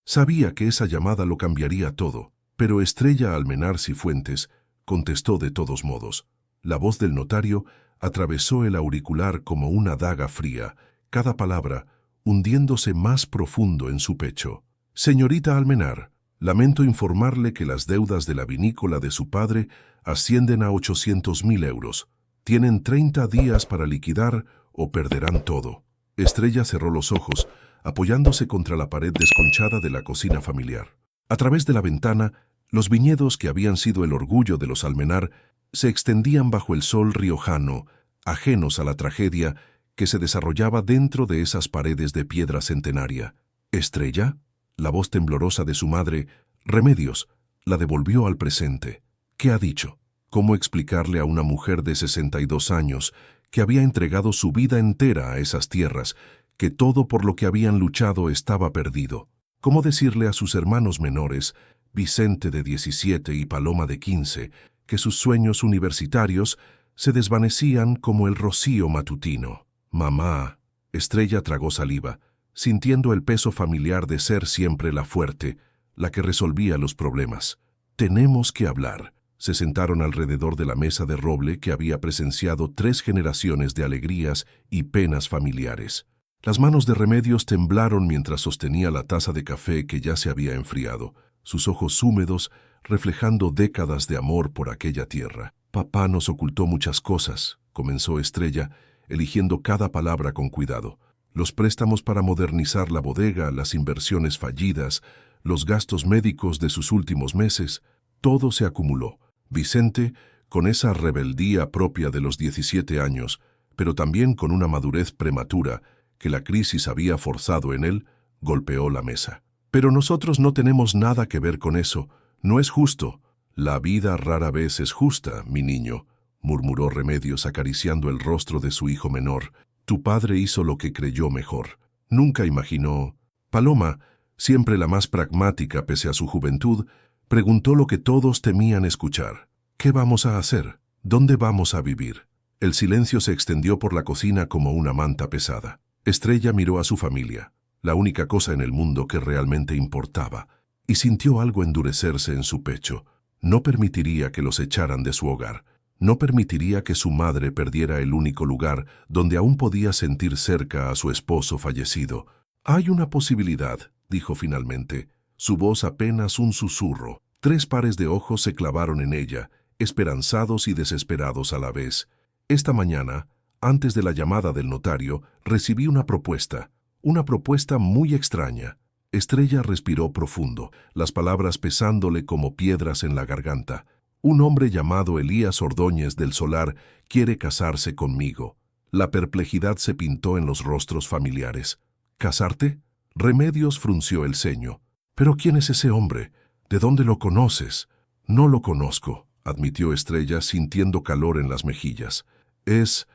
Sabía que esa llamada lo cambiaría todo, pero Estrella Almenar Cifuentes contestó de todos modos. La voz del notario atravesó el auricular como una daga fría, cada palabra hundiéndose más profundo en su pecho. Señorita Almenar, lamento informarle que las deudas de la vinícola de su padre ascienden a 800.000 euros. Tienen 30 días para liquidar o perderán todo. Estrella cerró los ojos, apoyándose contra la pared desconchada de la cocina familiar. A través de la ventana, los viñedos que habían sido el orgullo de los Almenar se extendían bajo el sol riojano, ajenos a la tragedia que se desarrollaba dentro de esas paredes de piedra centenaria. ¿Estrella? La voz temblorosa de su madre, Remedios, la devolvió al presente. ¿Qué ha dicho? ¿Cómo explicarle a una mujer de 62 años que había entregado su vida entera a esas tierras, que todo por lo que habían luchado estaba perdido? ¿Cómo decirle a sus hermanos menores, Vicente de 17 y Paloma de 15, que sus sueños universitarios se desvanecían como el rocío matutino? Mamá. Estrella tragó saliva, sintiendo el peso familiar de ser siempre la fuerte, la que resolvía los problemas. Tenemos que hablar. Se sentaron alrededor de la mesa de roble que había presenciado 3 generaciones de alegrías y penas familiares. Las manos de Remedios temblaron mientras sostenía la taza de café que ya se había enfriado, sus ojos húmedos reflejando décadas de amor por aquella tierra. Papá nos ocultó muchas cosas, comenzó Estrella, eligiendo cada palabra con cuidado. Los préstamos para modernizar la bodega, las inversiones fallidas, los gastos médicos de sus últimos meses, todo se acumuló. Vicente, con esa rebeldía propia de los 17 años, pero también con una madurez prematura que la crisis había forzado en él, golpeó la mesa. Pero nosotros no tenemos nada que ver con eso. No es justo. La vida rara vez es justa, mi niño, murmuró Remedios acariciando el rostro de su hijo menor. Tu padre hizo lo que creyó mejor. Nunca imaginó. Paloma, siempre la más pragmática pese a su juventud, preguntó lo que todos temían escuchar. ¿Qué vamos a hacer? ¿Dónde vamos a vivir? El silencio se extendió por la cocina como una manta pesada. Estrella miró a su familia, la única cosa en el mundo que realmente importaba, y sintió algo endurecerse en su pecho. No permitiría que los echaran de su hogar. No permitiría que su madre perdiera el único lugar donde aún podía sentir cerca a su esposo fallecido. Hay una posibilidad, dijo finalmente, su voz apenas un susurro. 3 pares de ojos se clavaron en ella, esperanzados y desesperados a la vez. Esta mañana, antes de la llamada del notario, recibí una propuesta muy extraña. Estrella respiró profundo, las palabras pesándole como piedras en la garganta. Un hombre llamado Elías Ordóñez del Solar quiere casarse conmigo. La perplejidad se pintó en los rostros familiares. ¿Casarte? Remedios frunció el ceño. ¿Pero quién es ese hombre? ¿De dónde lo conoces? No lo conozco, admitió Estrella sintiendo calor en las mejillas. Es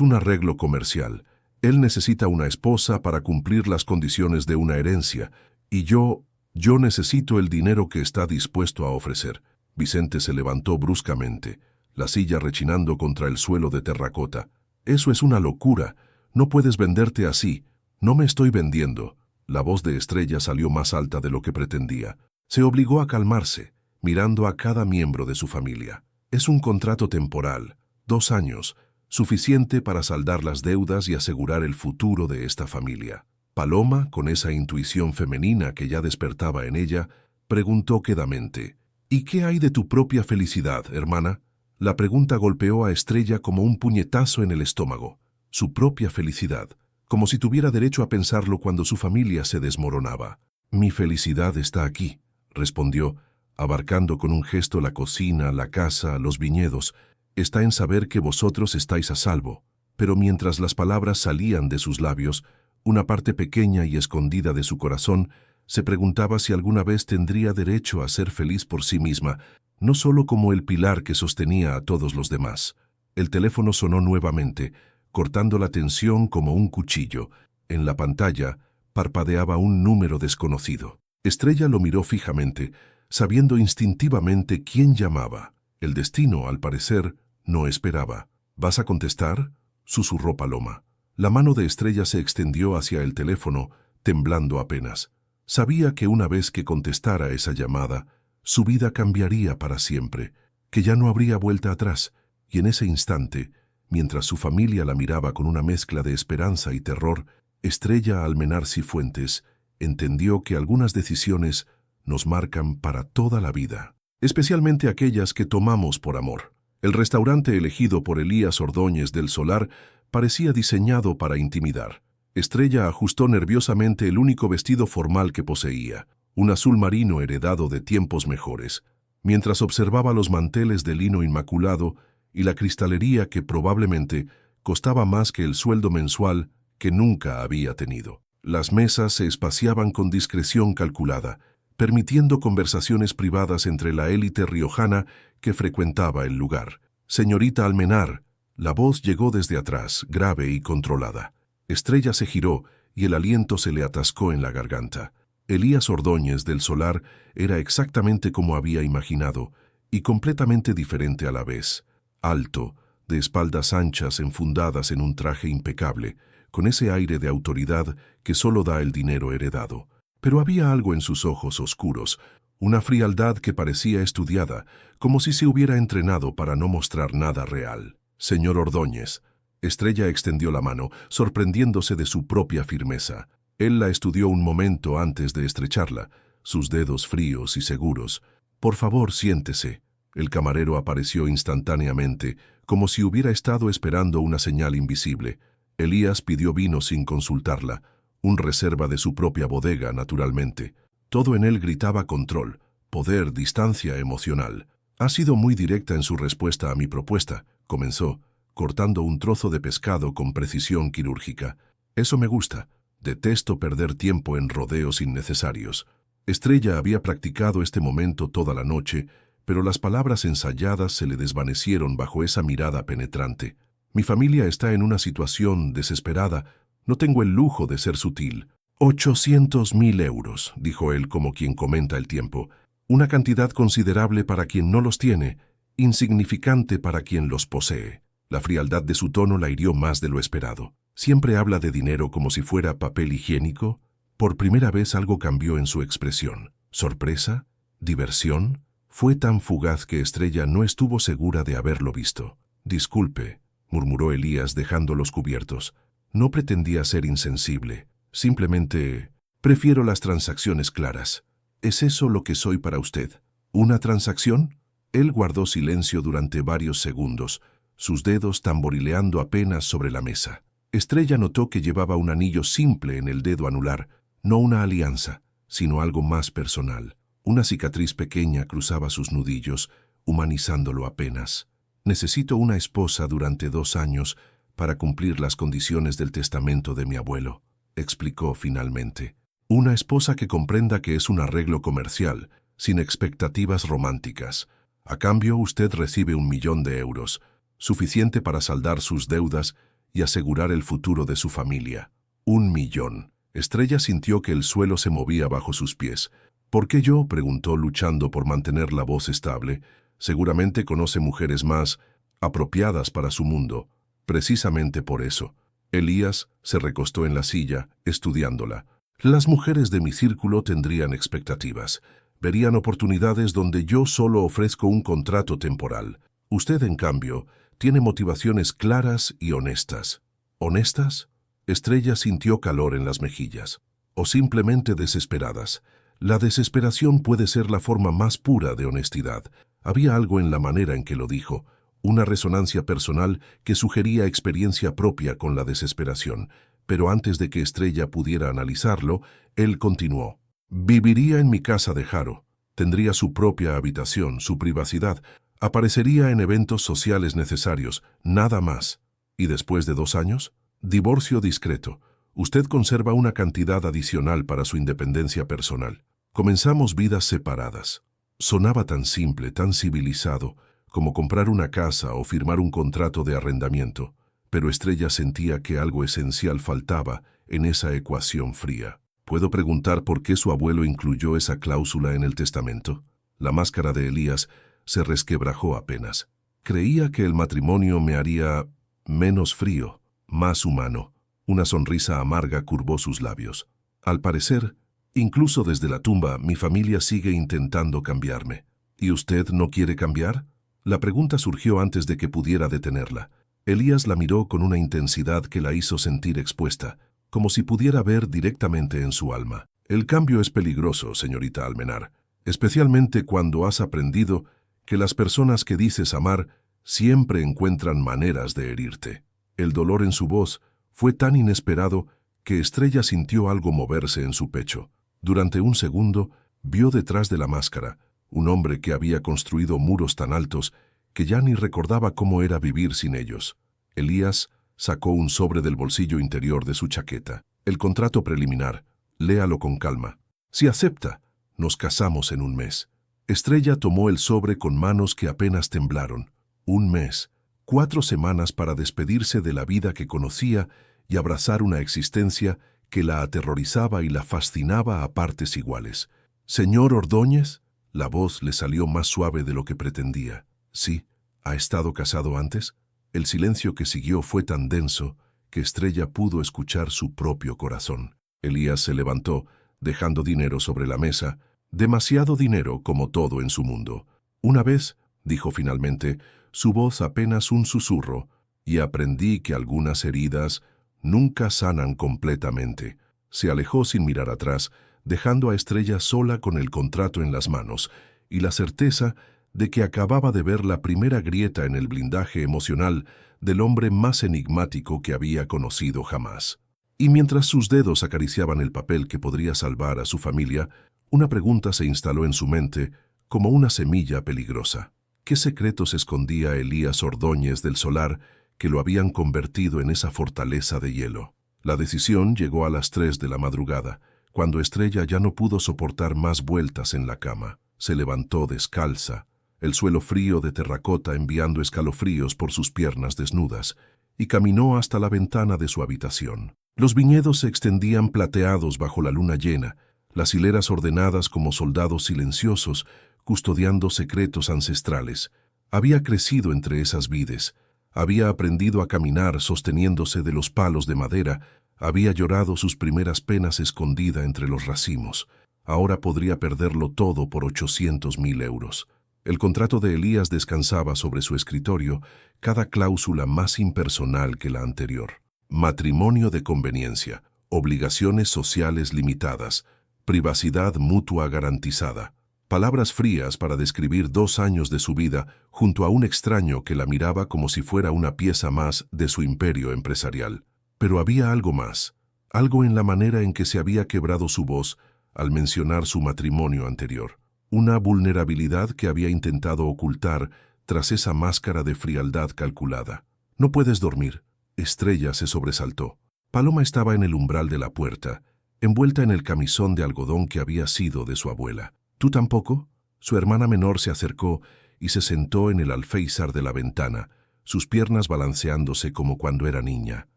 un arreglo comercial. Él necesita una esposa para cumplir las condiciones de una herencia, y yo necesito el dinero que está dispuesto a ofrecer. Vicente se levantó bruscamente, la silla rechinando contra el suelo de terracota. Eso es una locura. No puedes venderte así. No me estoy vendiendo. La voz de Estrella salió más alta de lo que pretendía. Se obligó a calmarse, mirando a cada miembro de su familia. Es un contrato temporal, 2 años, suficiente para saldar las deudas y asegurar el futuro de esta familia. Paloma, con esa intuición femenina que ya despertaba en ella, preguntó quedamente, ¿y qué hay de tu propia felicidad, hermana? La pregunta golpeó a Estrella como un puñetazo en el estómago. Su propia felicidad, como si tuviera derecho a pensarlo cuando su familia se desmoronaba. Mi felicidad está aquí, respondió, abarcando con un gesto la cocina, la casa, los viñedos. Está en saber que vosotros estáis a salvo. Pero mientras las palabras salían de sus labios, una parte pequeña y escondida de su corazón se preguntaba si alguna vez tendría derecho a ser feliz por sí misma, no solo como el pilar que sostenía a todos los demás. El teléfono sonó nuevamente, cortando la tensión como un cuchillo. En la pantalla parpadeaba un número desconocido. Estrella lo miró fijamente, sabiendo instintivamente quién llamaba. El destino, al parecer, no esperaba. ¿Vas a contestar?, susurró Paloma. La mano de Estrella se extendió hacia el teléfono, temblando apenas. Sabía que una vez que contestara esa llamada, su vida cambiaría para siempre, que ya no habría vuelta atrás, y en ese instante, mientras su familia la miraba con una mezcla de esperanza y terror, Estrella Almenar Cifuentes entendió que algunas decisiones nos marcan para toda la vida, especialmente aquellas que tomamos por amor. El restaurante elegido por Elías Ordóñez del Solar parecía diseñado para intimidar. Estrella ajustó nerviosamente el único vestido formal que poseía, un azul marino heredado de tiempos mejores, mientras observaba los manteles de lino inmaculado y la cristalería que probablemente costaba más que el sueldo mensual que nunca había tenido. Las mesas se espaciaban con discreción calculada, permitiendo conversaciones privadas entre la élite riojana que frecuentaba el lugar. «Señorita Almenar», la voz llegó desde atrás, grave y controlada. Estrella se giró y el aliento se le atascó en la garganta. Elías Ordóñez del Solar era exactamente como había imaginado y completamente diferente a la vez. Alto, de espaldas anchas enfundadas en un traje impecable, con ese aire de autoridad que solo da el dinero heredado. Pero había algo en sus ojos oscuros, una frialdad que parecía estudiada, como si se hubiera entrenado para no mostrar nada real. «Señor Ordóñez». Estrella extendió la mano, sorprendiéndose de su propia firmeza. Él la estudió un momento antes de estrecharla, sus dedos fríos y seguros. «Por favor, siéntese». El camarero apareció instantáneamente, como si hubiera estado esperando una señal invisible. Elías pidió vino sin consultarla, un reserva de su propia bodega, naturalmente. Todo en él gritaba control, poder, distancia emocional. «Ha sido muy directa en su respuesta a mi propuesta», comenzó, cortando un trozo de pescado con precisión quirúrgica. «Eso me gusta. Detesto perder tiempo en rodeos innecesarios». Estrella había practicado este momento toda la noche, pero las palabras ensayadas se le desvanecieron bajo esa mirada penetrante. «Mi familia está en una situación desesperada. No tengo el lujo de ser sutil». 800.000 euros, dijo él como quien comenta el tiempo. Una cantidad considerable para quien no los tiene, insignificante para quien los posee. La frialdad de su tono la hirió más de lo esperado. ¿Siempre habla de dinero como si fuera papel higiénico? Por primera vez algo cambió en su expresión. ¿Sorpresa? ¿Diversión? Fue tan fugaz que Estrella no estuvo segura de haberlo visto. «Disculpe», murmuró Elías dejando los cubiertos. «No pretendía ser insensible. Simplemente prefiero las transacciones claras». «¿Es eso lo que soy para usted? ¿Una transacción?» Él guardó silencio durante varios segundos, sus dedos tamborileando apenas sobre la mesa. Estrella notó que llevaba un anillo simple en el dedo anular, no una alianza, sino algo más personal. Una cicatriz pequeña cruzaba sus nudillos, humanizándolo apenas. «Necesito una esposa durante 2 años para cumplir las condiciones del testamento de mi abuelo», explicó finalmente. «Una esposa que comprenda que es un arreglo comercial, sin expectativas románticas. A cambio, usted recibe 1 millón de euros, suficiente para saldar sus deudas y asegurar el futuro de su familia». 1 millón. Estrella sintió que el suelo se movía bajo sus pies. «¿Por qué yo?», preguntó, luchando por mantener la voz estable. «Seguramente conoce mujeres más apropiadas para su mundo». «Precisamente por eso». Elías se recostó en la silla, estudiándola. «Las mujeres de mi círculo tendrían expectativas. Verían oportunidades donde yo solo ofrezco un contrato temporal. Usted, en cambio, tiene motivaciones claras y honestas». «¿Honestas?». Estrella sintió calor en las mejillas. «O simplemente desesperadas. La desesperación puede ser la forma más pura de honestidad». Había algo en la manera en que lo dijo, una resonancia personal que sugería experiencia propia con la desesperación. Pero antes de que Estrella pudiera analizarlo, él continuó. «Viviría en mi casa de Haro. Tendría su propia habitación, su privacidad. Aparecería en eventos sociales necesarios, nada más. ¿Y después de 2 años? Divorcio discreto. Usted conserva una cantidad adicional para su independencia personal. Comenzamos vidas separadas». Sonaba tan simple, tan civilizado, como comprar una casa o firmar un contrato de arrendamiento, pero Estrella sentía que algo esencial faltaba en esa ecuación fría. ¿Puedo preguntar por qué su abuelo incluyó esa cláusula en el testamento? La máscara de Elías se resquebrajó apenas. «Creía que el matrimonio me haría menos frío, más humano». Una sonrisa amarga curvó sus labios. «Al parecer, Incluso desde la tumba, mi familia sigue intentando cambiarme. ¿Y usted no quiere cambiar? La pregunta surgió antes de que pudiera detenerla. Elías la miró con una intensidad que la hizo sentir expuesta, como si pudiera ver directamente en su alma. El cambio es peligroso, señorita Almenar, especialmente cuando has aprendido que las personas que dices amar siempre encuentran maneras de herirte. El dolor en su voz fue tan inesperado que Estrella sintió algo moverse en su pecho. Durante un segundo, vio detrás de la máscara un hombre que había construido muros tan altos que ya ni recordaba cómo era vivir sin ellos. Elías sacó un sobre del bolsillo interior de su chaqueta. El contrato preliminar. Léalo con calma. Si acepta, nos casamos en un mes. Estrella tomó el sobre con manos que apenas temblaron. Un mes, 4 semanas para despedirse de la vida que conocía y abrazar una existencia que la aterrorizaba y la fascinaba a partes iguales. «¿Señor Ordóñez?» La voz le salió más suave de lo que pretendía. «Sí, ¿ha estado casado antes?» El silencio que siguió fue tan denso que Estrella pudo escuchar su propio corazón. Elías se levantó, dejando dinero sobre la mesa, demasiado dinero como todo en su mundo. «Una vez», dijo finalmente, su voz apenas un susurro, «y aprendí que algunas heridas nunca sanan completamente». Se alejó sin mirar atrás, dejando a Estrella sola con el contrato en las manos y la certeza de que acababa de ver la primera grieta en el blindaje emocional del hombre más enigmático que había conocido jamás. Y mientras sus dedos acariciaban el papel que podría salvar a su familia, una pregunta se instaló en su mente como una semilla peligrosa. ¿Qué secretos escondía Elías Ordóñez del Solar que lo habían convertido en esa fortaleza de hielo? La decisión llegó a las 3 de la madrugada, cuando Estrella ya no pudo soportar más vueltas en la cama. Se levantó descalza, el suelo frío de terracota enviando escalofríos por sus piernas desnudas, y caminó hasta la ventana de su habitación. Los viñedos se extendían plateados bajo la luna llena, las hileras ordenadas como soldados silenciosos, custodiando secretos ancestrales. Había crecido entre esas vides, había aprendido a caminar sosteniéndose de los palos de madera, había llorado sus primeras penas escondida entre los racimos. Ahora podría perderlo todo por 800.000 euros. El contrato de Elías descansaba sobre su escritorio, cada cláusula más impersonal que la anterior. Matrimonio de conveniencia, obligaciones sociales limitadas, privacidad mutua garantizada. Palabras frías para describir 2 años de su vida junto a un extraño que la miraba como si fuera una pieza más de su imperio empresarial. Pero había algo más, algo en la manera en que se había quebrado su voz al mencionar su matrimonio anterior. Una vulnerabilidad que había intentado ocultar tras esa máscara de frialdad calculada. «No puedes dormir». Estrella se sobresaltó. Paloma estaba en el umbral de la puerta, envuelta en el camisón de algodón que había sido de su abuela. «¿Tú tampoco?» Su hermana menor se acercó y se sentó en el alféizar de la ventana, sus piernas balanceándose como cuando era niña.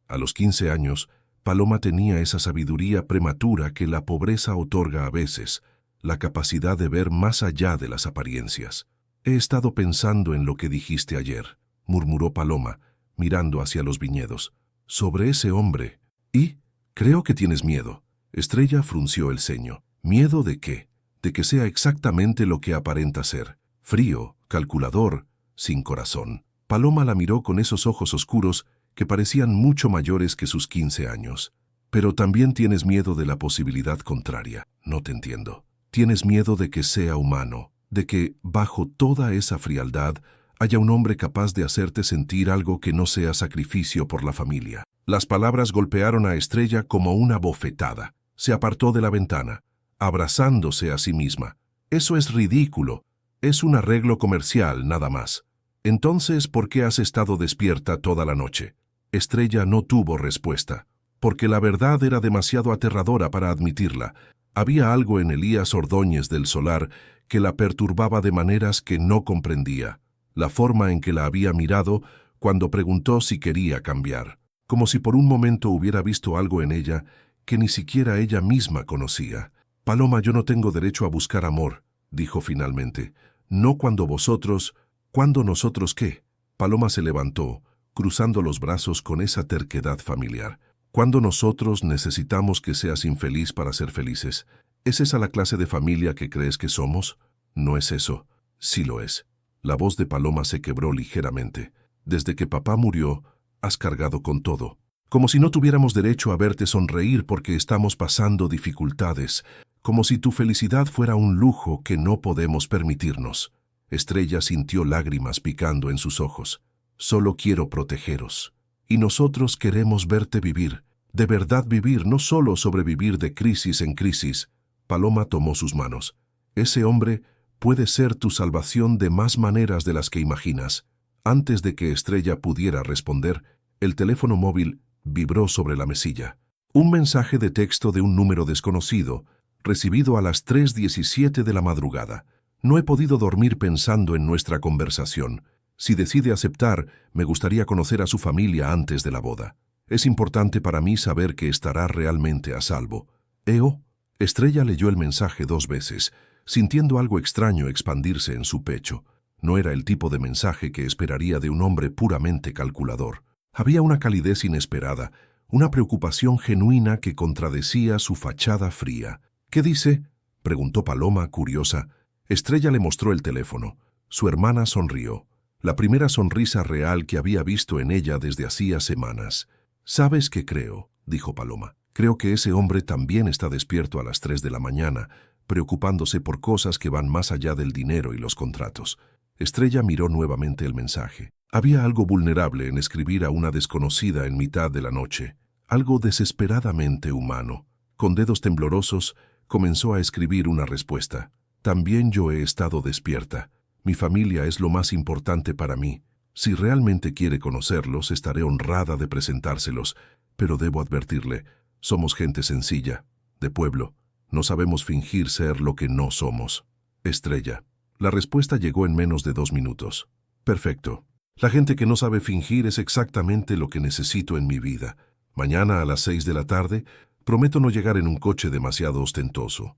A los 15 años, Paloma tenía esa sabiduría prematura que la pobreza otorga a veces, la capacidad de ver más allá de las apariencias. «He estado pensando en lo que dijiste ayer», murmuró Paloma, mirando hacia los viñedos. «Sobre ese hombre. ¿Y? Creo que tienes miedo». Estrella frunció el ceño. «¿Miedo de qué? De que sea exactamente lo que aparenta ser. Frío, calculador, sin corazón». Paloma la miró con esos ojos oscuros que parecían mucho mayores que sus 15 años. «Pero también tienes miedo de la posibilidad contraria». «No te entiendo». «Tienes miedo de que sea humano, de que, bajo toda esa frialdad, haya un hombre capaz de hacerte sentir algo que no sea sacrificio por la familia». Las palabras golpearon a Estrella como una bofetada. Se apartó de la ventana, abrazándose a sí misma. «Eso es ridículo. Es un arreglo comercial, nada más». «Entonces, ¿por qué has estado despierta toda la noche?» Estrella no tuvo respuesta, porque la verdad era demasiado aterradora para admitirla. Había algo en Elías Ordóñez del Solar que la perturbaba de maneras que no comprendía. La forma en que la había mirado cuando preguntó si quería cambiar, como si por un momento hubiera visto algo en ella que ni siquiera ella misma conocía. «Paloma, yo no tengo derecho a buscar amor», dijo finalmente. «No cuando vosotros... ¿Cuándo nosotros qué?» Paloma se levantó, cruzando los brazos con esa terquedad familiar. «Cuando nosotros necesitamos que seas infeliz para ser felices. ¿Es esa la clase de familia que crees que somos? No es eso. Sí lo es. La voz de Paloma se quebró ligeramente. Desde que papá murió, has cargado con todo. Como si no tuviéramos derecho a verte sonreír porque estamos pasando dificultades. Como si tu felicidad fuera un lujo que no podemos permitirnos. Estrella sintió lágrimas picando en sus ojos. Solo quiero protegeros. Y nosotros queremos verte vivir. De verdad vivir, no solo sobrevivir de crisis en crisis. Paloma tomó sus manos. Ese hombre puede ser tu salvación de más maneras de las que imaginas. Antes de que Estrella pudiera responder, el teléfono móvil vibró sobre la mesilla. Un mensaje de texto de un número desconocido, recibido a las 3:17 de la madrugada. No he podido dormir pensando en nuestra conversación. Si decide aceptar, me gustaría conocer a su familia antes de la boda. Es importante para mí saber que estará realmente a salvo. EO. Estrella leyó el mensaje 2 veces, sintiendo algo extraño expandirse en su pecho. No era el tipo de mensaje que esperaría de un hombre puramente calculador. Había una calidez inesperada, una preocupación genuina que contradecía su fachada fría. ¿Qué dice?, preguntó Paloma, curiosa. Estrella le mostró el teléfono. Su hermana sonrió, la primera sonrisa real que había visto en ella desde hacía semanas. «¿Sabes qué creo?», dijo Paloma. «Creo que ese hombre también está despierto a las 3 de la mañana, preocupándose por cosas que van más allá del dinero y los contratos». Estrella miró nuevamente el mensaje. Había algo vulnerable en escribir a una desconocida en mitad de la noche, algo desesperadamente humano. Con dedos temblorosos, comenzó a escribir una respuesta. «También yo he estado despierta. Mi familia es lo más importante para mí. Si realmente quiere conocerlos, estaré honrada de presentárselos, pero debo advertirle, somos gente sencilla, de pueblo. No sabemos fingir ser lo que no somos». Estrella. La respuesta llegó en menos de 2 minutos. «Perfecto. La gente que no sabe fingir es exactamente lo que necesito en mi vida. Mañana a las 6 de la tarde, prometo no llegar en un coche demasiado ostentoso».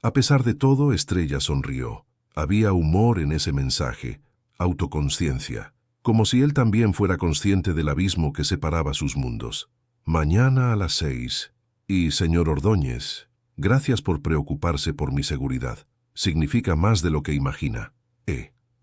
A pesar de todo, Estrella sonrió. Había humor en ese mensaje, autoconsciencia, como si él también fuera consciente del abismo que separaba sus mundos. «Mañana a las 6. Y, señor Ordóñez, gracias por preocuparse por mi seguridad. Significa más de lo que imagina».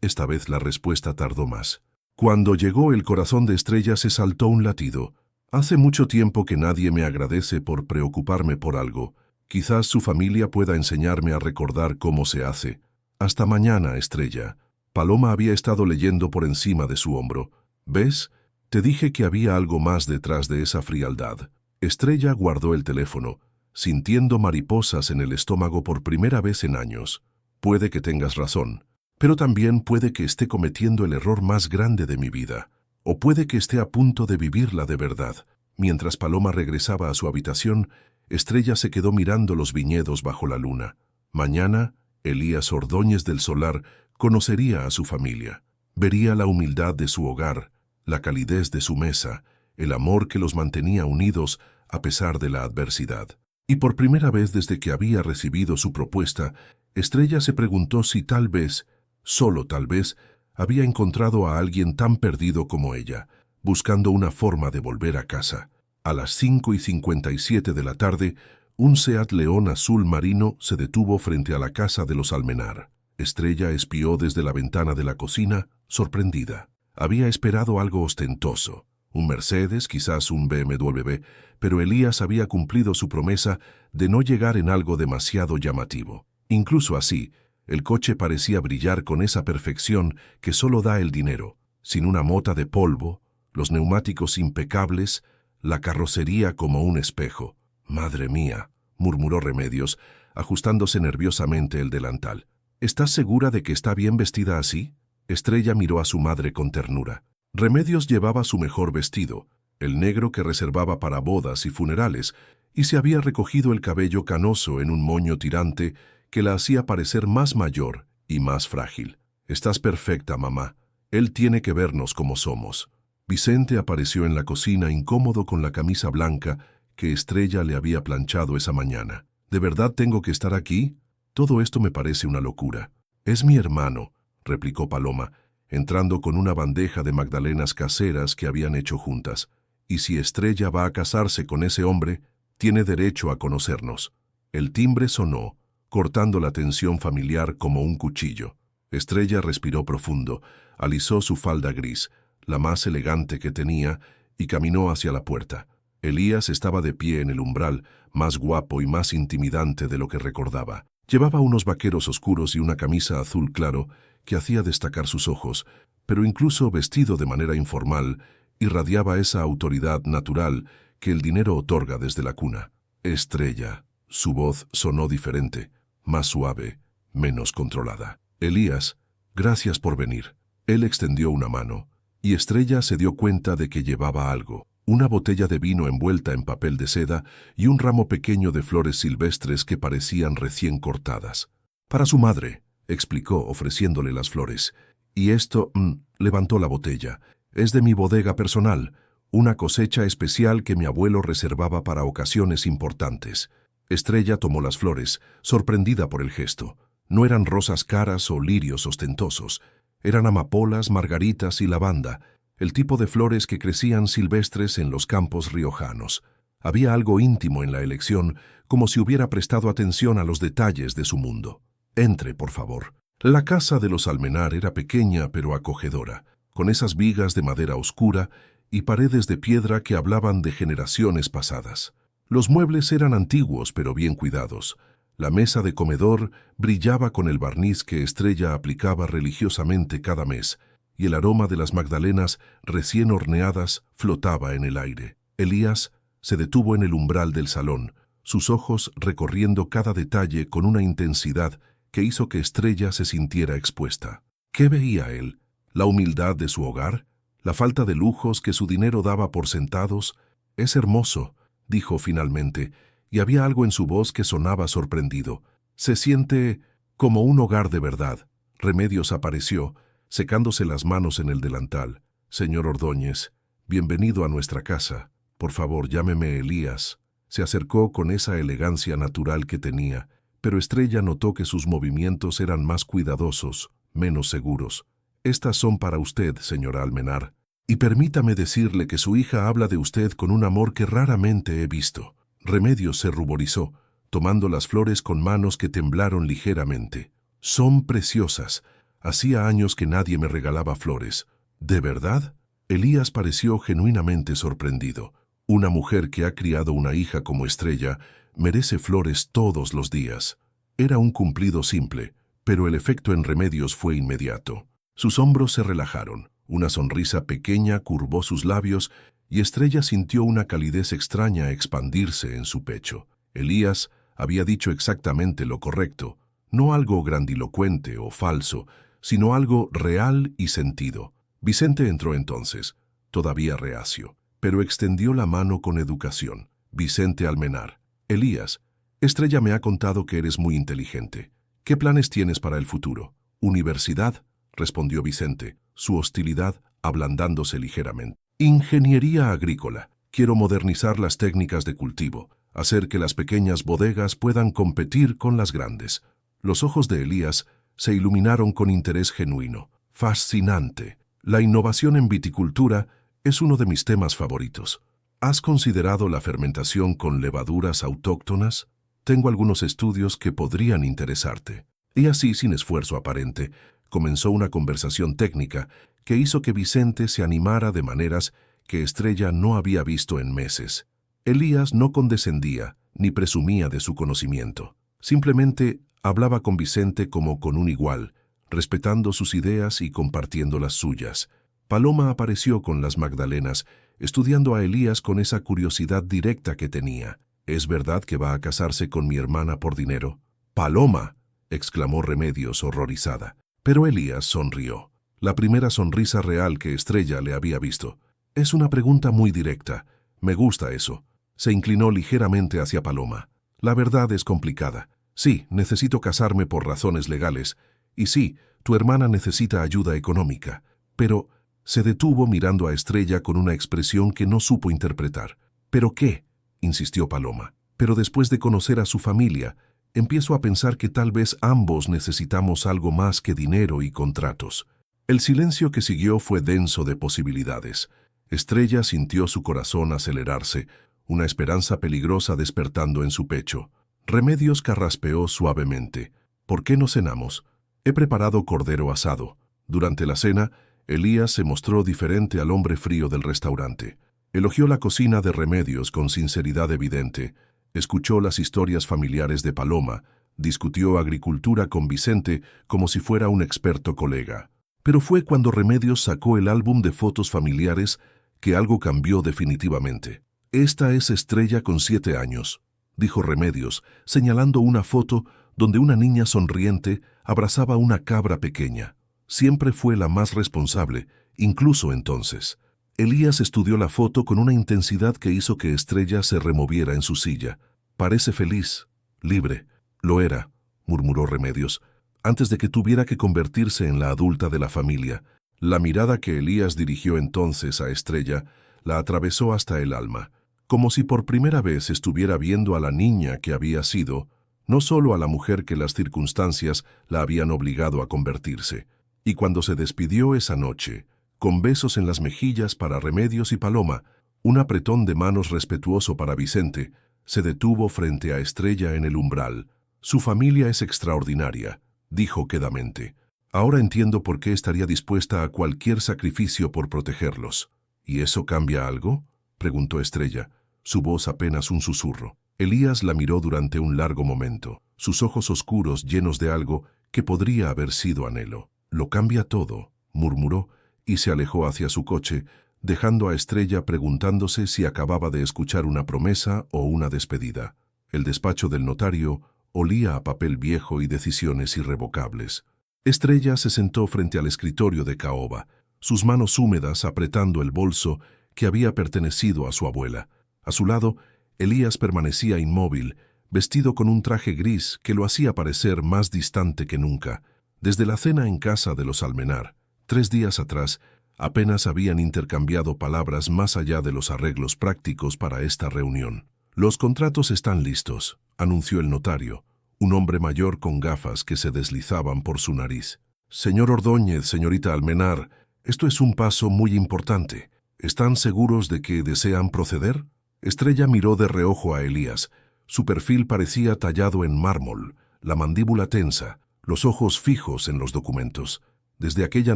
Esta vez la respuesta tardó más. Cuando llegó, el corazón de Estrella se saltó un latido. «Hace mucho tiempo que nadie me agradece por preocuparme por algo. Quizás su familia pueda enseñarme a recordar cómo se hace. Hasta mañana, Estrella». Paloma había estado leyendo por encima de su hombro. «¿Ves? Te dije que había algo más detrás de esa frialdad». Estrella guardó el teléfono, sintiendo mariposas en el estómago por primera vez en años. «Puede que tengas razón, pero también puede que esté cometiendo el error más grande de mi vida. O puede que esté a punto de vivirla de verdad». Mientras Paloma regresaba a su habitación, Estrella se quedó mirando los viñedos bajo la luna. Mañana, Elías Ordóñez del Solar conocería a su familia. Vería la humildad de su hogar, la calidez de su mesa, el amor que los mantenía unidos a pesar de la adversidad. Y por primera vez desde que había recibido su propuesta, Estrella se preguntó si tal vez, solo tal vez, había encontrado a alguien tan perdido como ella, buscando una forma de volver a casa. A las 5:57 de la tarde, un Seat León azul marino se detuvo frente a la casa de los Almenar. Estrella espió desde la ventana de la cocina, sorprendida. Había esperado algo ostentoso, un Mercedes, quizás un BMW, pero Elías había cumplido su promesa de no llegar en algo demasiado llamativo. Incluso así, el coche parecía brillar con esa perfección que solo da el dinero, sin una mota de polvo, los neumáticos impecables, la carrocería como un espejo. «Madre mía», murmuró Remedios, ajustándose nerviosamente el delantal. «¿Estás segura de que está bien vestida así?». Estrella miró a su madre con ternura. Remedios llevaba su mejor vestido, el negro que reservaba para bodas y funerales, y se había recogido el cabello canoso en un moño tirante que la hacía parecer más mayor y más frágil. «Estás perfecta, mamá. Él tiene que vernos como somos». Vicente apareció en la cocina incómodo con la camisa blanca que Estrella le había planchado esa mañana. «¿De verdad tengo que estar aquí? Todo esto me parece una locura». «Es mi hermano», replicó Paloma, entrando con una bandeja de magdalenas caseras que habían hecho juntas. «Y si Estrella va a casarse con ese hombre, tiene derecho a conocernos». El timbre sonó, cortando la tensión familiar como un cuchillo. Estrella respiró profundo, alisó su falda gris, la más elegante que tenía, y caminó hacia la puerta. Elías estaba de pie en el umbral, más guapo y más intimidante de lo que recordaba. Llevaba unos vaqueros oscuros y una camisa azul claro que hacía destacar sus ojos, pero incluso vestido de manera informal, irradiaba esa autoridad natural que el dinero otorga desde la cuna. Estrella. Su voz sonó diferente, más suave, menos controlada. Elías, gracias por venir. Él extendió una mano, y Estrella se dio cuenta de que llevaba algo. Una botella de vino envuelta en papel de seda y un ramo pequeño de flores silvestres que parecían recién cortadas. Para su madre, explicó ofreciéndole las flores. Y esto, levantó la botella, es de mi bodega personal, una cosecha especial que mi abuelo reservaba para ocasiones importantes. Estrella tomó las flores, sorprendida por el gesto. No eran rosas caras o lirios ostentosos, eran amapolas, margaritas y lavanda, el tipo de flores que crecían silvestres en los campos riojanos. Había algo íntimo en la elección, como si hubiera prestado atención a los detalles de su mundo. Entre, por favor. La casa de los Almenar era pequeña pero acogedora, con esas vigas de madera oscura y paredes de piedra que hablaban de generaciones pasadas. Los muebles eran antiguos pero bien cuidados. La mesa de comedor brillaba con el barniz que Estrella aplicaba religiosamente cada mes, y el aroma de las magdalenas recién horneadas flotaba en el aire. Elías se detuvo en el umbral del salón, sus ojos recorriendo cada detalle con una intensidad que hizo que Estrella se sintiera expuesta. ¿Qué veía él? ¿La humildad de su hogar? ¿La falta de lujos que su dinero daba por sentados? Es hermoso, dijo finalmente, y había algo en su voz que sonaba sorprendido. Se siente como un hogar de verdad. Remedios apareció, secándose las manos en el delantal. Señor Ordóñez, bienvenido a nuestra casa. Por favor, llámeme Elías. Se acercó con esa elegancia natural que tenía, pero Estrella notó que sus movimientos eran más cuidadosos, menos seguros. Estas son para usted, señora Almenar, y permítame decirle que su hija habla de usted con un amor que raramente he visto. Remedios se ruborizó, tomando las flores con manos que temblaron ligeramente. Son preciosas. Hacía años que nadie me regalaba flores. ¿De verdad? Elías pareció genuinamente sorprendido. Una mujer que ha criado una hija como Estrella merece flores todos los días. Era un cumplido simple, pero el efecto en Remedios fue inmediato. Sus hombros se relajaron, una sonrisa pequeña curvó sus labios y Estrella sintió una calidez extraña expandirse en su pecho. Elías había dicho exactamente lo correcto, no algo grandilocuente o falso, sino algo real y sentido. Vicente entró entonces, todavía reacio, pero extendió la mano con educación. Vicente Almenar. Elías, Estrella me ha contado que eres muy inteligente. ¿Qué planes tienes para el futuro? ¿Universidad? Respondió Vicente, su hostilidad ablandándose ligeramente. Ingeniería agrícola. Quiero modernizar las técnicas de cultivo, hacer que las pequeñas bodegas puedan competir con las grandes. Los ojos de Elías se iluminaron con interés genuino. Fascinante. La innovación en viticultura es uno de mis temas favoritos. ¿Has considerado la fermentación con levaduras autóctonas? Tengo algunos estudios que podrían interesarte. Y así, sin esfuerzo aparente, comenzó una conversación técnica que hizo que Vicente se animara de maneras que Estrella no había visto en meses. Elías no condescendía ni presumía de su conocimiento. Simplemente hablaba con Vicente como con un igual, respetando sus ideas y compartiendo las suyas. Paloma apareció con las magdalenas, estudiando a Elías con esa curiosidad directa que tenía. ¿Es verdad que va a casarse con mi hermana por dinero? ¡Paloma!, exclamó Remedios horrorizada. Pero Elías sonrió. La primera sonrisa real que Estrella le había visto. Es una pregunta muy directa. Me gusta eso. Se inclinó ligeramente hacia Paloma. La verdad es complicada. Sí, necesito casarme por razones legales. Y sí, tu hermana necesita ayuda económica. Pero se detuvo mirando a Estrella con una expresión que no supo interpretar. ¿Pero qué?, insistió Paloma. Pero después de conocer a su familia, empiezo a pensar que tal vez ambos necesitamos algo más que dinero y contratos. El silencio que siguió fue denso de posibilidades. Estrella sintió su corazón acelerarse, una esperanza peligrosa despertando en su pecho. Remedios carraspeó suavemente. ¿Por qué no cenamos? He preparado cordero asado. Durante la cena, Elías se mostró diferente al hombre frío del restaurante. Elogió la cocina de Remedios con sinceridad evidente. Escuchó las historias familiares de Paloma. Discutió agricultura con Vicente como si fuera un experto colega. Pero fue cuando Remedios sacó el álbum de fotos familiares que algo cambió definitivamente. «Esta es Estrella con 7 años», dijo Remedios, señalando una foto donde una niña sonriente abrazaba una cabra pequeña. Siempre fue la más responsable, incluso entonces. Elías estudió la foto con una intensidad que hizo que Estrella se removiera en su silla. «Parece feliz, libre». «Lo era», murmuró Remedios, antes de que tuviera que convertirse en la adulta de la familia. La mirada que Elías dirigió entonces a Estrella la atravesó hasta el alma, como si por primera vez estuviera viendo a la niña que había sido, no solo a la mujer que las circunstancias la habían obligado a convertirse. Y cuando se despidió esa noche, con besos en las mejillas para Remedios y Paloma, un apretón de manos respetuoso para Vicente, se detuvo frente a Estrella en el umbral. «Su familia es extraordinaria», dijo quedamente. «Ahora entiendo por qué estaría dispuesta a cualquier sacrificio por protegerlos». «¿Y eso cambia algo?», preguntó Estrella, su voz apenas un susurro. Elías la miró durante un largo momento, sus ojos oscuros llenos de algo que podría haber sido anhelo. «Lo cambia todo», murmuró, y se alejó hacia su coche, dejando a Estrella preguntándose si acababa de escuchar una promesa o una despedida. El despacho del notario olía a papel viejo y decisiones irrevocables. Estrella se sentó frente al escritorio de caoba, sus manos húmedas apretando el bolso que había pertenecido a su abuela. A su lado, Elías permanecía inmóvil, vestido con un traje gris que lo hacía parecer más distante que nunca. Desde la cena en casa de los Almenar, 3 días atrás, apenas habían intercambiado palabras más allá de los arreglos prácticos para esta reunión. «Los contratos están listos», anunció el notario, un hombre mayor con gafas que se deslizaban por su nariz. «Señor Ordóñez, señorita Almenar, esto es un paso muy importante. ¿Están seguros de que desean proceder?» Estrella miró de reojo a Elías. Su perfil parecía tallado en mármol, la mandíbula tensa, los ojos fijos en los documentos. Desde aquella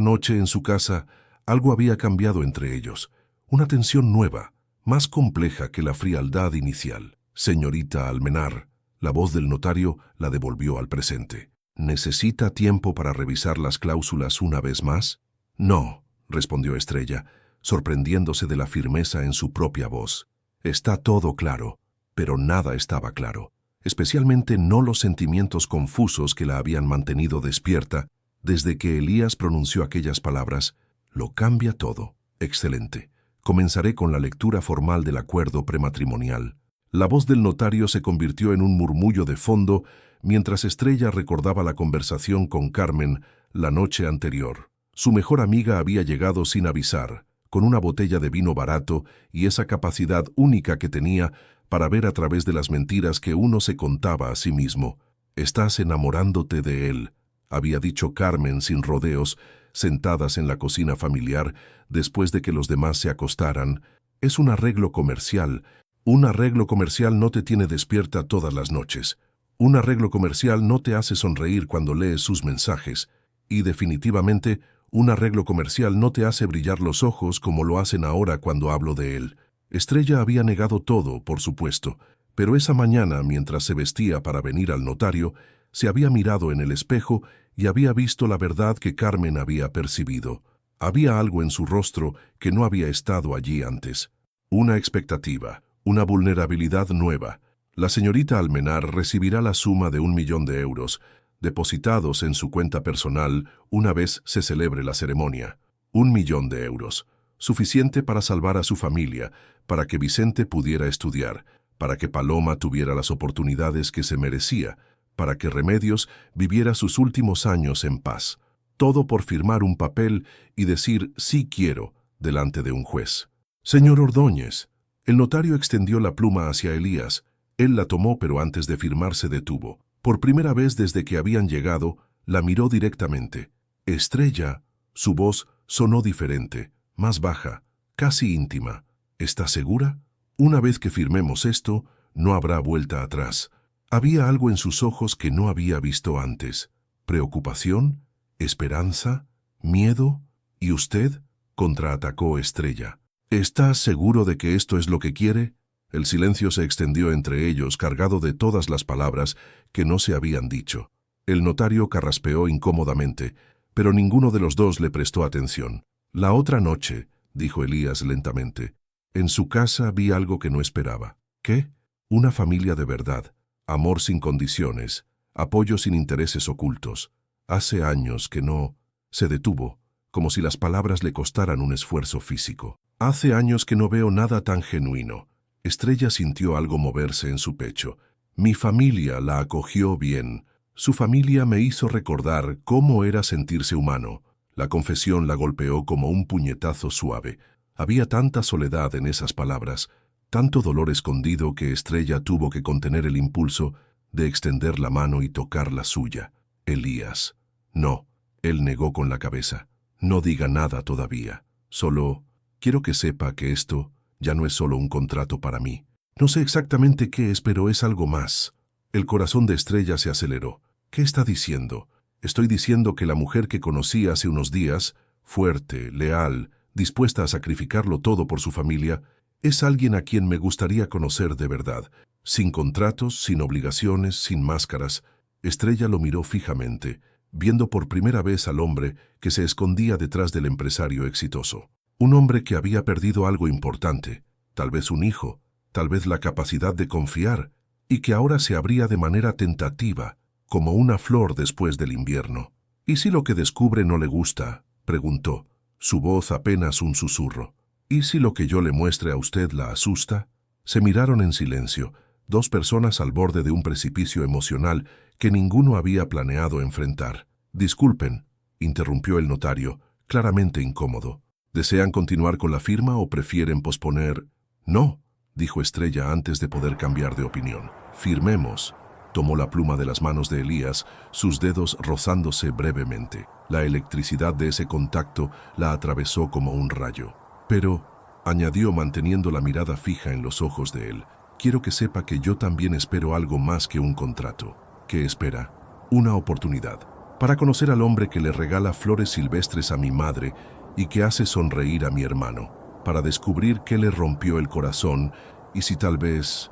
noche en su casa, algo había cambiado entre ellos. Una tensión nueva, más compleja que la frialdad inicial. «Señorita Almenar», la voz del notario la devolvió al presente. «¿Necesita tiempo para revisar las cláusulas una vez más?» «No», respondió Estrella, sorprendiéndose de la firmeza en su propia voz. «Está todo claro», pero nada estaba claro, especialmente no los sentimientos confusos que la habían mantenido despierta desde que Elías pronunció aquellas palabras. «Lo cambia todo». «Excelente. Comenzaré con la lectura formal del acuerdo prematrimonial». La voz del notario se convirtió en un murmullo de fondo mientras Estrella recordaba la conversación con Carmen la noche anterior. Su mejor amiga había llegado sin avisar, con una botella de vino barato y esa capacidad única que tenía para ver a través de las mentiras que uno se contaba a sí mismo. «Estás enamorándote de él», había dicho Carmen sin rodeos, sentadas en la cocina familiar después de que los demás se acostaran. «Es un arreglo comercial. Un arreglo comercial no te tiene despierta todas las noches. Un arreglo comercial no te hace sonreír cuando lees sus mensajes. Y definitivamente, un arreglo comercial no te hace brillar los ojos como lo hacen ahora cuando hablo de él». Estrella había negado todo, por supuesto, pero esa mañana, mientras se vestía para venir al notario, se había mirado en el espejo y había visto la verdad que Carmen había percibido. Había algo en su rostro que no había estado allí antes. Una expectativa, una vulnerabilidad nueva. La señorita Almenar recibirá la suma de 1 millón de euros, depositados en su cuenta personal una vez se celebre la ceremonia. 1 millón de euros, suficiente para salvar a su familia, para que Vicente pudiera estudiar, para que Paloma tuviera las oportunidades que se merecía, para que Remedios viviera sus últimos años en paz. Todo por firmar un papel y decir «sí quiero» delante de un juez. «Señor Ordóñez». El notario extendió la pluma hacia Elías. Él la tomó, pero antes de firmar se detuvo. Por primera vez desde que habían llegado, la miró directamente. «Estrella». Su voz sonó diferente, más baja, casi íntima. «¿Está segura? Una vez que firmemos esto, no habrá vuelta atrás». Había algo en sus ojos que no había visto antes. ¿Preocupación? ¿Esperanza? ¿Miedo? ¿Y usted? Contraatacó Estrella. ¿Estás seguro de que esto es lo que quiere? El silencio se extendió entre ellos, cargado de todas las palabras que no se habían dicho. El notario carraspeó incómodamente, pero ninguno de los dos le prestó atención. La otra noche, dijo Elías lentamente, en su casa vi algo que no esperaba. ¿Qué? Una familia de verdad, amor sin condiciones, apoyo sin intereses ocultos. Hace años que no... Se detuvo, como si las palabras le costaran un esfuerzo físico. Hace años que no veo nada tan genuino. Estrella sintió algo moverse en su pecho. Mi familia la acogió bien. Su familia me hizo recordar cómo era sentirse humano. La confesión la golpeó como un puñetazo suave. Había tanta soledad en esas palabras, tanto dolor escondido que Estrella tuvo que contener el impulso de extender la mano y tocar la suya. Elías. No, él negó con la cabeza. No diga nada todavía. Solo quiero que sepa que esto ya no es solo un contrato para mí. No sé exactamente qué es, pero es algo más. El corazón de Estrella se aceleró. ¿Qué está diciendo? Estoy diciendo que la mujer que conocí hace unos días, fuerte, leal, dispuesta a sacrificarlo todo por su familia, es alguien a quien me gustaría conocer de verdad, sin contratos, sin obligaciones, sin máscaras. Estrella lo miró fijamente, viendo por primera vez al hombre que se escondía detrás del empresario exitoso. Un hombre que había perdido algo importante, tal vez un hijo, tal vez la capacidad de confiar, y que ahora se abría de manera tentativa, como una flor después del invierno. ¿Y si lo que descubre no le gusta?, preguntó, su voz apenas un susurro. ¿Y si lo que yo le muestre a usted la asusta? Se miraron en silencio, dos personas al borde de un precipicio emocional que ninguno había planeado enfrentar. Disculpen, interrumpió el notario, claramente incómodo. ¿Desean continuar con la firma o prefieren posponer? No, dijo Estrella antes de poder cambiar de opinión. Firmemos. Tomó la pluma de las manos de Elías, sus dedos rozándose brevemente. La electricidad de ese contacto la atravesó como un rayo. Pero, añadió manteniendo la mirada fija en los ojos de él, quiero que sepa que yo también espero algo más que un contrato. ¿Qué espera? Una oportunidad. Para conocer al hombre que le regala flores silvestres a mi madre y que hace sonreír a mi hermano. Para descubrir qué le rompió el corazón y si tal vez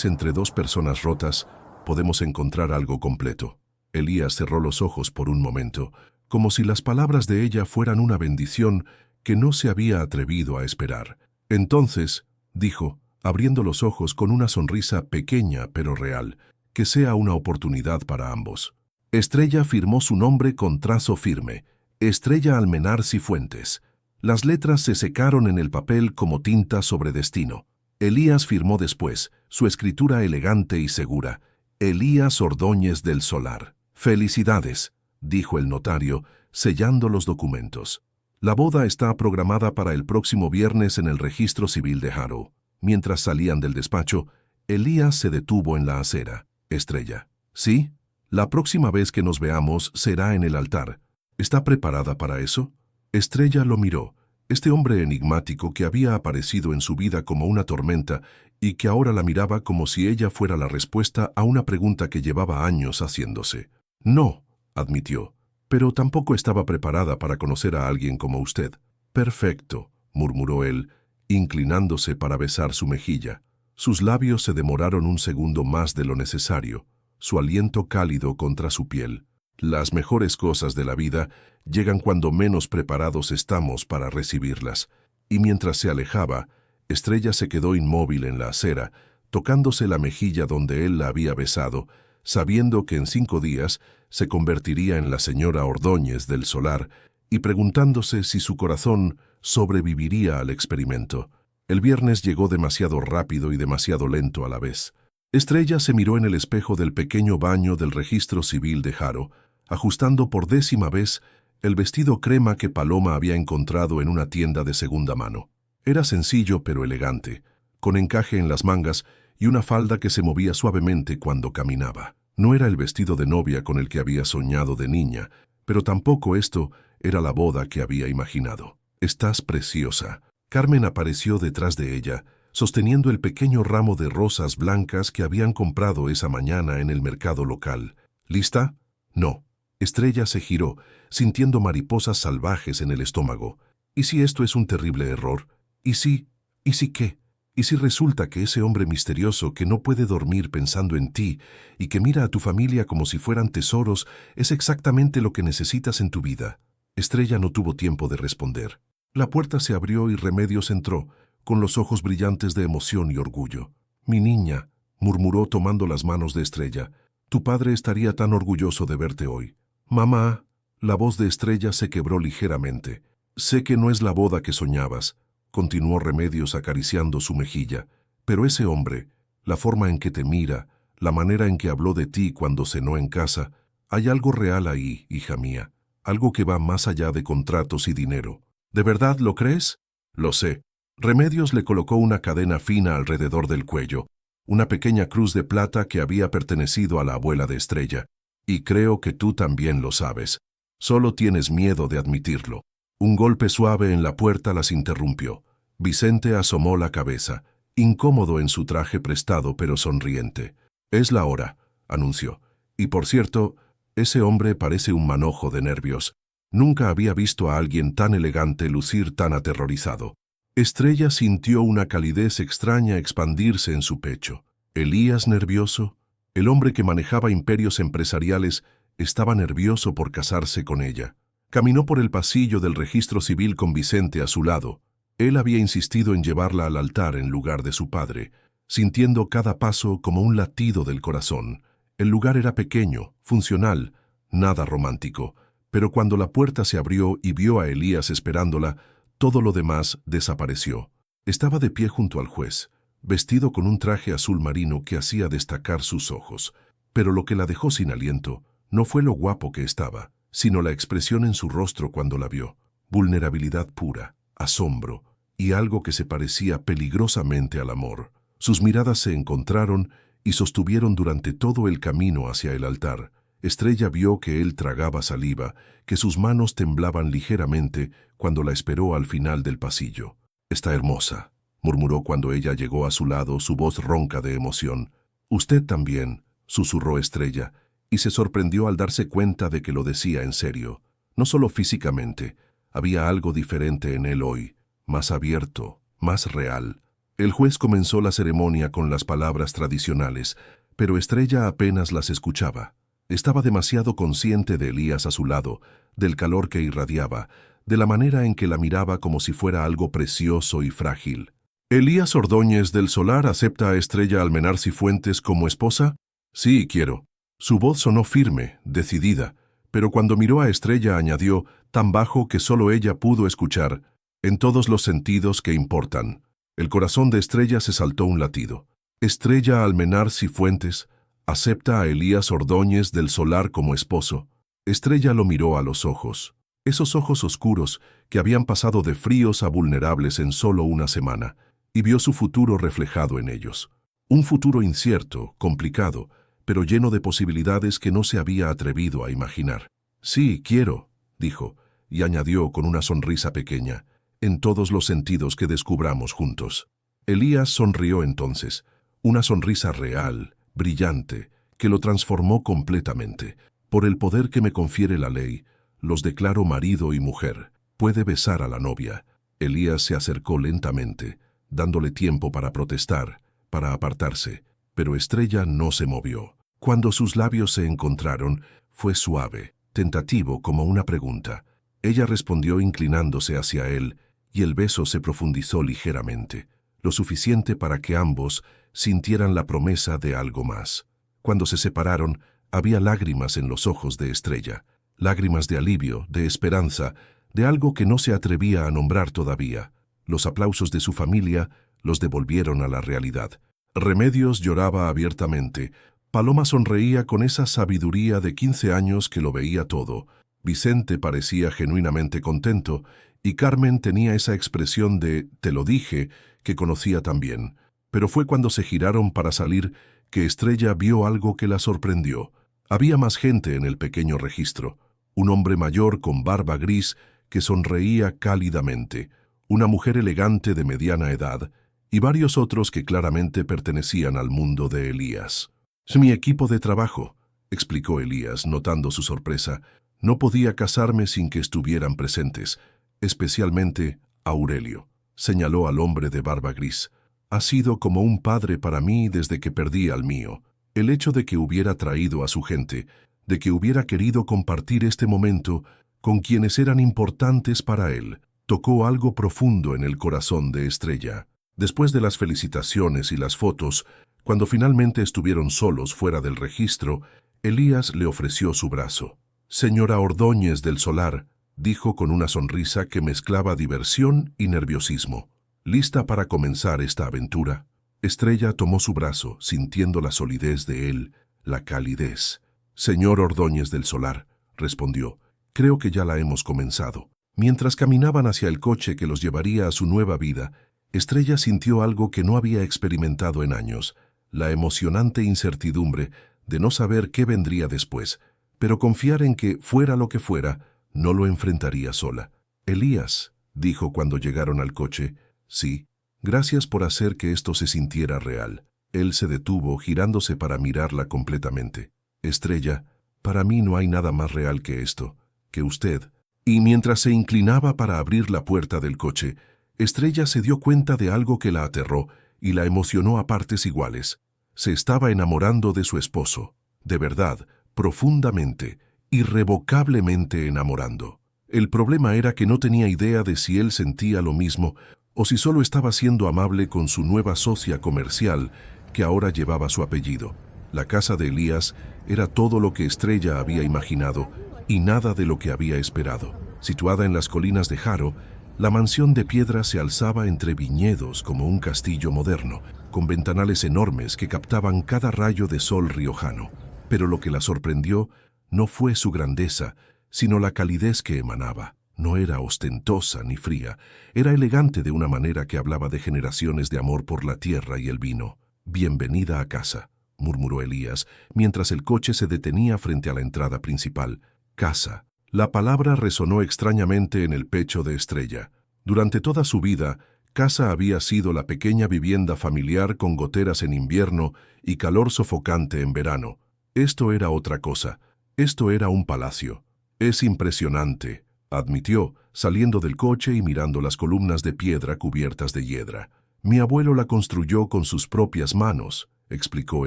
entre dos personas rotas, podemos encontrar algo completo. Elías cerró los ojos por un momento, como si las palabras de ella fueran una bendición que no se había atrevido a esperar. Entonces, dijo, abriendo los ojos con una sonrisa pequeña pero real, que sea una oportunidad para ambos. Estrella firmó su nombre con trazo firme, Estrella Almenar Cifuentes. Las letras se secaron en el papel como tinta sobre destino. Elías firmó después, su escritura elegante y segura, Elías Ordóñez del Solar. «Felicidades», dijo el notario, sellando los documentos. «La boda está programada para el próximo viernes en el registro civil de Harrow». Mientras salían del despacho, Elías se detuvo en la acera. «Estrella». «¿Sí? La próxima vez que nos veamos será en el altar. ¿Está preparada para eso?» Estrella lo miró. Este hombre enigmático que había aparecido en su vida como una tormenta y que ahora la miraba como si ella fuera la respuesta a una pregunta que llevaba años haciéndose. «No», admitió, «pero tampoco estaba preparada para conocer a alguien como usted». «Perfecto», murmuró él, inclinándose para besar su mejilla. Sus labios se demoraron un segundo más de lo necesario, su aliento cálido contra su piel. Las mejores cosas de la vida llegan cuando menos preparados estamos para recibirlas. Y mientras se alejaba, Estrella se quedó inmóvil en la acera, tocándose la mejilla donde él la había besado, sabiendo que en 5 días se convertiría en la señora Ordóñez del Solar y preguntándose si su corazón sobreviviría al experimento. El viernes llegó demasiado rápido y demasiado lento a la vez. Estrella se miró en el espejo del pequeño baño del registro civil de Harrow, ajustando por 10ª vez el vestido crema que Paloma había encontrado en una tienda de segunda mano. Era sencillo pero elegante, con encaje en las mangas y una falda que se movía suavemente cuando caminaba. No era el vestido de novia con el que había soñado de niña, pero tampoco esto era la boda que había imaginado. «Estás preciosa». Carmen apareció detrás de ella, sosteniendo el pequeño ramo de rosas blancas que habían comprado esa mañana en el mercado local. ¿Lista? No. Estrella se giró, sintiendo mariposas salvajes en el estómago. ¿Y si esto es un terrible error? ¿Y si qué? ¿Y si resulta que ese hombre misterioso que no puede dormir pensando en ti y que mira a tu familia como si fueran tesoros es exactamente lo que necesitas en tu vida? Estrella no tuvo tiempo de responder. La puerta se abrió y Remedios entró, con los ojos brillantes de emoción y orgullo. «Mi niña», murmuró tomando las manos de Estrella, «tu padre estaría tan orgulloso de verte hoy». «Mamá», la voz de Estrella se quebró ligeramente. «Sé que no es la boda que soñabas», continuó Remedios acariciando su mejilla, «pero ese hombre, la forma en que te mira, la manera en que habló de ti cuando cenó en casa, hay algo real ahí, hija mía, algo que va más allá de contratos y dinero». «¿De verdad lo crees?» «Lo sé». Remedios le colocó una cadena fina alrededor del cuello, una pequeña cruz de plata que había pertenecido a la abuela de Estrella. «Y creo que tú también lo sabes. Solo tienes miedo de admitirlo». Un golpe suave en la puerta las interrumpió. Vicente asomó la cabeza, incómodo en su traje prestado pero sonriente. «Es la hora», anunció. «Y por cierto, ese hombre parece un manojo de nervios. Nunca había visto a alguien tan elegante lucir tan aterrorizado». Estrella sintió una calidez extraña expandirse en su pecho. Elías nervioso, el hombre que manejaba imperios empresariales, estaba nervioso por casarse con ella. Caminó por el pasillo del registro civil con Vicente a su lado. Él había insistido en llevarla al altar en lugar de su padre, sintiendo cada paso como un latido del corazón. El lugar era pequeño, funcional, nada romántico, pero cuando la puerta se abrió y vio a Elías esperándola, todo lo demás desapareció. Estaba de pie junto al juez, vestido con un traje azul marino que hacía destacar sus ojos. Pero lo que la dejó sin aliento no fue lo guapo que estaba, sino la expresión en su rostro cuando la vio. Vulnerabilidad pura, asombro y algo que se parecía peligrosamente al amor. Sus miradas se encontraron y sostuvieron durante todo el camino hacia el altar. Estrella vio que él tragaba saliva, que sus manos temblaban ligeramente cuando la esperó al final del pasillo. «Está hermosa», murmuró cuando ella llegó a su lado, su voz ronca de emoción. «Usted también», susurró Estrella, y se sorprendió al darse cuenta de que lo decía en serio. No solo físicamente, había algo diferente en él hoy, más abierto, más real. El juez comenzó la ceremonia con las palabras tradicionales, pero Estrella apenas las escuchaba. Estaba demasiado consciente de Elías a su lado, del calor que irradiaba, de la manera en que la miraba como si fuera algo precioso y frágil. «¿Elías Ordóñez del Solar acepta a Estrella Almenar Cifuentes como esposa?» «Sí, quiero». Su voz sonó firme, decidida, pero cuando miró a Estrella añadió, tan bajo que solo ella pudo escuchar, «en todos los sentidos que importan». El corazón de Estrella se saltó un latido. «Estrella Almenar Cifuentes acepta a Elías Ordóñez del Solar como esposo». Estrella lo miró a los ojos. Esos ojos oscuros que habían pasado de fríos a vulnerables en solo una semana, y vio su futuro reflejado en ellos. Un futuro incierto, complicado, pero lleno de posibilidades que no se había atrevido a imaginar. «Sí, quiero», dijo, y añadió con una sonrisa pequeña, «en todos los sentidos que descubramos juntos». Elías sonrió entonces, una sonrisa real, brillante, que lo transformó completamente. «Por el poder que me confiere la ley, los declaro marido y mujer. Puede besar a la novia». Elías se acercó lentamente, dándole tiempo para protestar, para apartarse, pero Estrella no se movió. Cuando sus labios se encontraron, fue suave, tentativo como una pregunta. Ella respondió inclinándose hacia él, y el beso se profundizó ligeramente, lo suficiente para que ambos sintieran la promesa de algo más. Cuando se separaron, había lágrimas en los ojos de Estrella, lágrimas de alivio, de esperanza, de algo que no se atrevía a nombrar todavía. Los aplausos de su familia los devolvieron a la realidad. Remedios lloraba abiertamente. Paloma sonreía con esa sabiduría de 15 años que lo veía todo. Vicente parecía genuinamente contento, y Carmen tenía esa expresión de «te lo dije» que conocía también. Pero fue cuando se giraron para salir que Estrella vio algo que la sorprendió. Había más gente en el pequeño registro. Un hombre mayor con barba gris que sonreía cálidamente, una mujer elegante de mediana edad, y varios otros que claramente pertenecían al mundo de Elías. «Es mi equipo de trabajo», explicó Elías, notando su sorpresa. «No podía casarme sin que estuvieran presentes, especialmente Aurelio», señaló al hombre de barba gris. «Ha sido como un padre para mí desde que perdí al mío. El hecho de que hubiera traído a su gente, de que hubiera querido compartir este momento con quienes eran importantes para él, tocó algo profundo en el corazón de Estrella. Después de las felicitaciones y las fotos, cuando finalmente estuvieron solos fuera del registro, Elías le ofreció su brazo. «Señora Ordóñez del Solar», dijo con una sonrisa que mezclaba diversión y nerviosismo. «¿Lista para comenzar esta aventura?». Estrella tomó su brazo, sintiendo la solidez de él, la calidez. «Señor Ordóñez del Solar», respondió, «creo que ya la hemos comenzado». Mientras caminaban hacia el coche que los llevaría a su nueva vida, Estrella sintió algo que no había experimentado en años, la emocionante incertidumbre de no saber qué vendría después, pero confiar en que, fuera lo que fuera, no lo enfrentaría sola. «Elías», dijo cuando llegaron al coche. «Sí, gracias por hacer que esto se sintiera real». Él se detuvo, girándose para mirarla completamente. «Estrella, para mí no hay nada más real que esto, que usted». Y mientras se inclinaba para abrir la puerta del coche, Estrella se dio cuenta de algo que la aterró y la emocionó a partes iguales. Se estaba enamorando de su esposo, de verdad, profundamente, irrevocablemente enamorando. El problema era que no tenía idea de si él sentía lo mismo o si solo estaba siendo amable con su nueva socia comercial, que ahora llevaba su apellido. La casa de Elías era todo lo que Estrella había imaginado y nada de lo que había esperado. Situada en las colinas de Haro, la mansión de piedra se alzaba entre viñedos como un castillo moderno, con ventanales enormes que captaban cada rayo de sol riojano. Pero lo que la sorprendió no fue su grandeza, sino la calidez que emanaba. No era ostentosa ni fría, era elegante de una manera que hablaba de generaciones de amor por la tierra y el vino. «Bienvenida a casa», murmuró Elías, mientras el coche se detenía frente a la entrada principal. «Casa». La palabra resonó extrañamente en el pecho de Estrella. Durante toda su vida, casa había sido la pequeña vivienda familiar con goteras en invierno y calor sofocante en verano. Esto era otra cosa. Esto era un palacio. «Es impresionante», admitió, saliendo del coche y mirando las columnas de piedra cubiertas de hiedra. «Mi abuelo la construyó con sus propias manos», explicó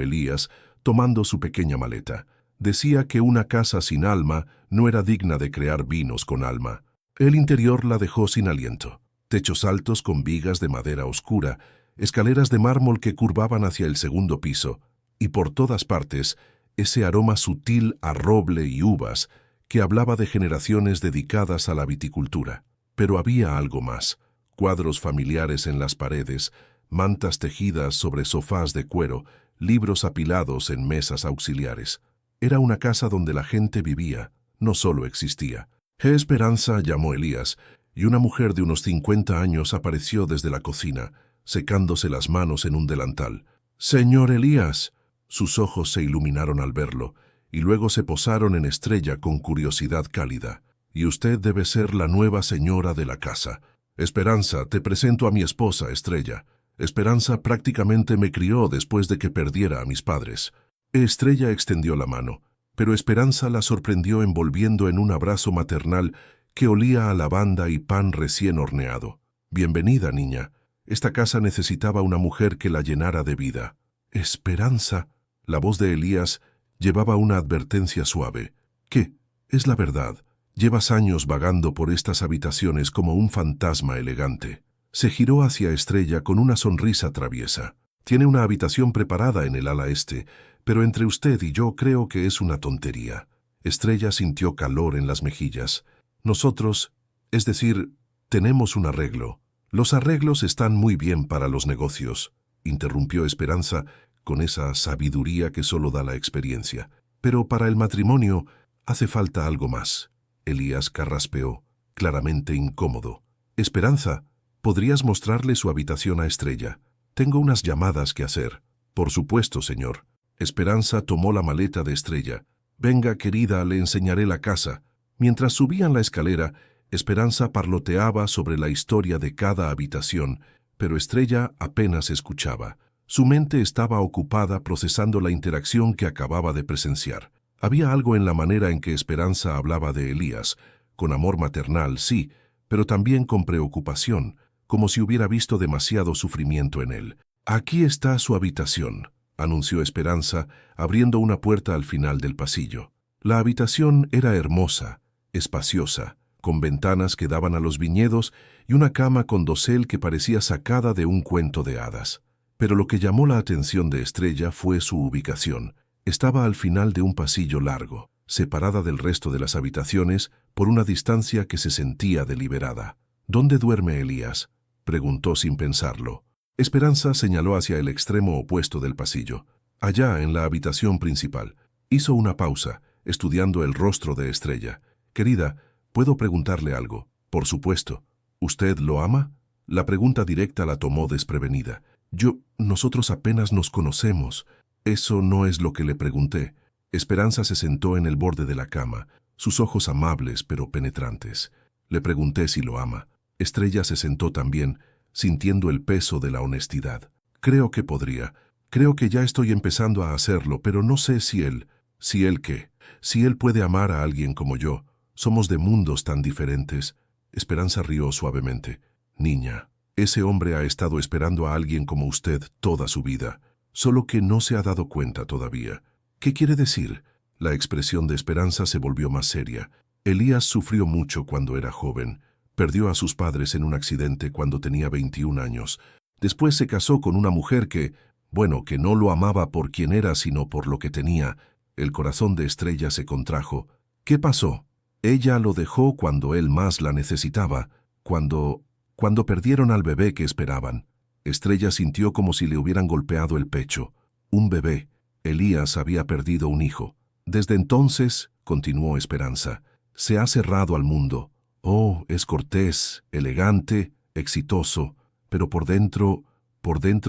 Elías, tomando su pequeña maleta. Decía que una casa sin alma no era digna de crear vinos con alma. El interior la dejó sin aliento. Techos altos con vigas de madera oscura, escaleras de mármol que curvaban hacia el segundo piso, y por todas partes ese aroma sutil a roble y uvas que hablaba de generaciones dedicadas a la viticultura. Pero había algo más. Cuadros familiares en las paredes, mantas tejidas sobre sofás de cuero, libros apilados en mesas auxiliares. Era una casa donde la gente vivía, no solo existía. «Esperanza», llamó Elías, y una mujer de unos 50 años apareció desde la cocina, secándose las manos en un delantal. «Señor Elías». Sus ojos se iluminaron al verlo, y luego se posaron en Estrella con curiosidad cálida. «Y usted debe ser la nueva señora de la casa. Esperanza, te presento a mi esposa, Estrella. Esperanza prácticamente me crió después de que perdiera a mis padres». Estrella extendió la mano, pero Esperanza la sorprendió envolviendo en un abrazo maternal que olía a lavanda y pan recién horneado. «Bienvenida, niña. Esta casa necesitaba una mujer que la llenara de vida». «Esperanza». La voz de Elías llevaba una advertencia suave. «¿Qué? Es la verdad. Llevas años vagando por estas habitaciones como un fantasma elegante». Se giró hacia Estrella con una sonrisa traviesa. «Tiene una habitación preparada en el ala este, pero entre usted y yo creo que es una tontería». Estrella sintió calor en las mejillas. «Nosotros, es decir, tenemos un arreglo». «Los arreglos están muy bien para los negocios», interrumpió Esperanza con esa sabiduría que solo da la experiencia. «Pero para el matrimonio hace falta algo más». Elías carraspeó, claramente incómodo. «Esperanza, ¿podrías mostrarle su habitación a Estrella? Tengo unas llamadas que hacer». «Por supuesto, señor». Esperanza tomó la maleta de Estrella. «Venga, querida, le enseñaré la casa». Mientras subían la escalera, Esperanza parloteaba sobre la historia de cada habitación, pero Estrella apenas escuchaba. Su mente estaba ocupada procesando la interacción que acababa de presenciar. Había algo en la manera en que Esperanza hablaba de Elías, con amor maternal, sí, pero también con preocupación, como si hubiera visto demasiado sufrimiento en él. «Aquí está su habitación», anunció Esperanza, abriendo una puerta al final del pasillo. La habitación era hermosa, espaciosa, con ventanas que daban a los viñedos y una cama con dosel que parecía sacada de un cuento de hadas. Pero lo que llamó la atención de Estrella fue su ubicación. Estaba al final de un pasillo largo, separada del resto de las habitaciones por una distancia que se sentía deliberada. «¿Dónde duerme Elías?», preguntó sin pensarlo. Esperanza señaló hacia el extremo opuesto del pasillo. «Allá, en la habitación principal». Hizo una pausa, estudiando el rostro de Estrella. «Querida, ¿puedo preguntarle algo?». «Por supuesto». «¿Usted lo ama?». La pregunta directa la tomó desprevenida. «Nosotros apenas nos conocemos». «Eso no es lo que le pregunté». Esperanza se sentó en el borde de la cama, sus ojos amables pero penetrantes. «Le pregunté si lo ama». Estrella se sentó también, sintiendo el peso de la honestidad. «Creo que podría. Creo que ya estoy empezando a hacerlo, pero no sé si él... ¿Si él qué? Si él puede amar a alguien como yo. Somos de mundos tan diferentes». Esperanza rió suavemente. «Niña, ese hombre ha estado esperando a alguien como usted toda su vida, solo que no se ha dado cuenta todavía». «¿Qué quiere decir?». La expresión de Esperanza se volvió más seria. «Elías sufrió mucho cuando era joven. Perdió a sus padres en un accidente cuando tenía 21 años. Después se casó con una mujer que no lo amaba por quien era, sino por lo que tenía». El corazón de Estrella se contrajo. «¿Qué pasó?». «Ella lo dejó cuando él más la necesitaba, cuando perdieron al bebé que esperaban». Estrella sintió como si le hubieran golpeado el pecho. Un bebé. Elías había perdido un hijo. «Desde entonces», continuó Esperanza, «se ha cerrado al mundo. Oh, es cortés, elegante, exitoso, pero por dentro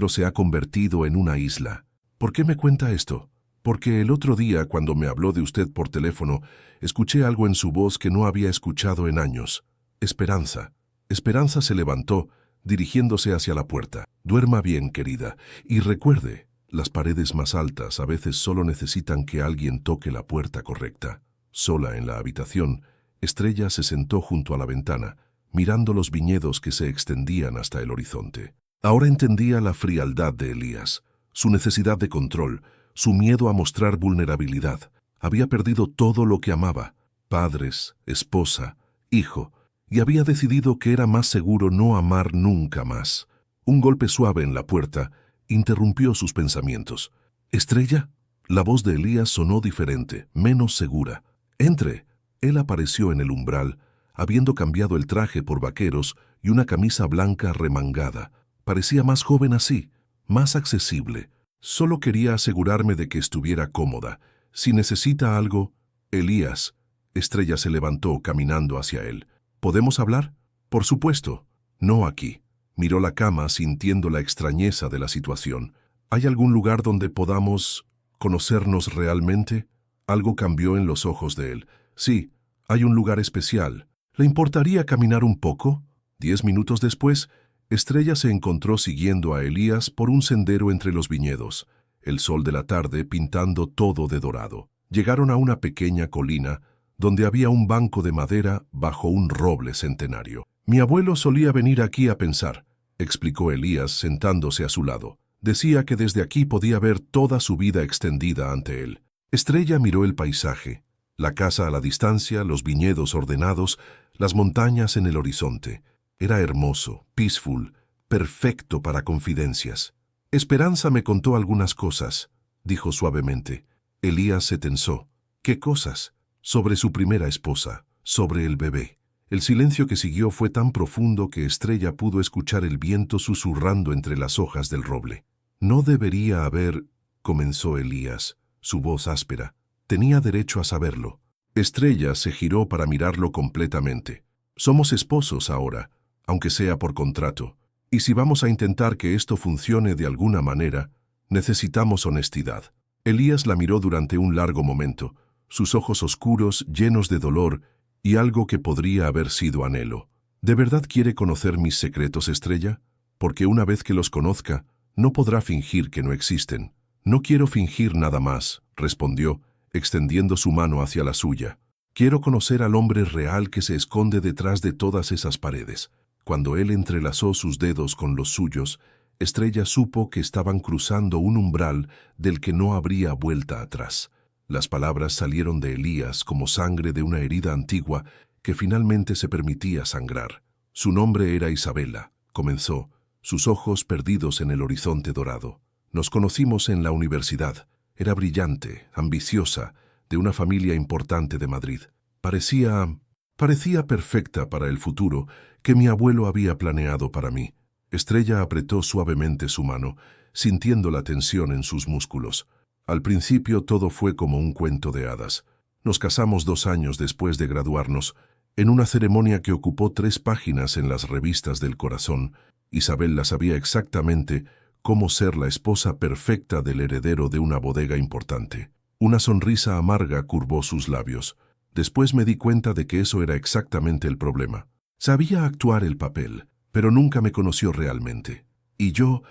se ha convertido en una isla». «¿Por qué me cuenta esto?». «Porque el otro día, cuando me habló de usted por teléfono, escuché algo en su voz que no había escuchado en años. Esperanza». Esperanza se levantó, dirigiéndose hacia la puerta. «Duerma bien, querida, y recuerde, las paredes más altas a veces solo necesitan que alguien toque la puerta correcta». Sola en la habitación, Estrella se sentó junto a la ventana, mirando los viñedos que se extendían hasta el horizonte. Ahora entendía la frialdad de Elías, su necesidad de control, su miedo a mostrar vulnerabilidad. Había perdido todo lo que amaba: padres, esposa, hijo, y había decidido que era más seguro no amar nunca más. Un golpe suave en la puerta interrumpió sus pensamientos. «¿Estrella?». La voz de Elías sonó diferente, menos segura. «Entre». Él apareció en el umbral, habiendo cambiado el traje por vaqueros y una camisa blanca remangada. Parecía más joven así, más accesible. «Solo quería asegurarme de que estuviera cómoda. Si necesita algo...». «Elías». Estrella se levantó caminando hacia él. «¿Podemos hablar?». «Por supuesto». «No aquí». Miró la cama sintiendo la extrañeza de la situación. «¿Hay algún lugar donde podamos conocernos realmente?». Algo cambió en los ojos de él. «Sí, hay un lugar especial. ¿Le importaría caminar un poco?». 10 minutos después, Estrella se encontró siguiendo a Elías por un sendero entre los viñedos, el sol de la tarde pintando todo de dorado. Llegaron a una pequeña colina donde había un banco de madera bajo un roble centenario. «Mi abuelo solía venir aquí a pensar», explicó Elías sentándose a su lado. «Decía que desde aquí podía ver toda su vida extendida ante él». Estrella miró el paisaje, la casa a la distancia, los viñedos ordenados, las montañas en el horizonte. Era hermoso, peaceful, perfecto para confidencias. «Esperanza me contó algunas cosas», dijo suavemente. Elías se tensó. «¿Qué cosas?». «Sobre su primera esposa, sobre el bebé». El silencio que siguió fue tan profundo que Estrella pudo escuchar el viento susurrando entre las hojas del roble. «No debería haber...», comenzó Elías, su voz áspera. Tenía derecho a saberlo. Estrella se giró para mirarlo completamente. «Somos esposos ahora, aunque sea por contrato. Y si vamos a intentar que esto funcione de alguna manera, necesitamos honestidad». Elías la miró durante un largo momento, sus ojos oscuros, llenos de dolor y algo que podría haber sido anhelo. «¿De verdad quiere conocer mis secretos, Estrella?». porque una vez que los conozca, no podrá fingir que no existen. No quiero fingir nada más, respondió, extendiendo su mano hacia la suya. Quiero conocer al hombre real que se esconde detrás de todas esas paredes. Cuando él entrelazó sus dedos con los suyos, Estrella supo que estaban cruzando un umbral del que no habría vuelta atrás. Las palabras salieron de Elías como sangre de una herida antigua que finalmente se permitía sangrar. Su nombre era Isabela, comenzó, sus ojos perdidos en el horizonte dorado. Nos conocimos en la universidad. Era brillante, ambiciosa, de una familia importante de Madrid. Parecía perfecta para el futuro que mi abuelo había planeado para mí. Estrella apretó suavemente su mano, sintiendo la tensión en sus músculos. Al principio todo fue como un cuento de hadas. Nos casamos 2 años después de graduarnos, en una ceremonia que ocupó 3 páginas en las revistas del corazón. Isabela sabía exactamente cómo ser la esposa perfecta del heredero de una bodega importante. Una sonrisa amarga curvó sus labios. Después me di cuenta de que eso era exactamente el problema. Sabía actuar el papel, pero nunca me conoció realmente. Y yo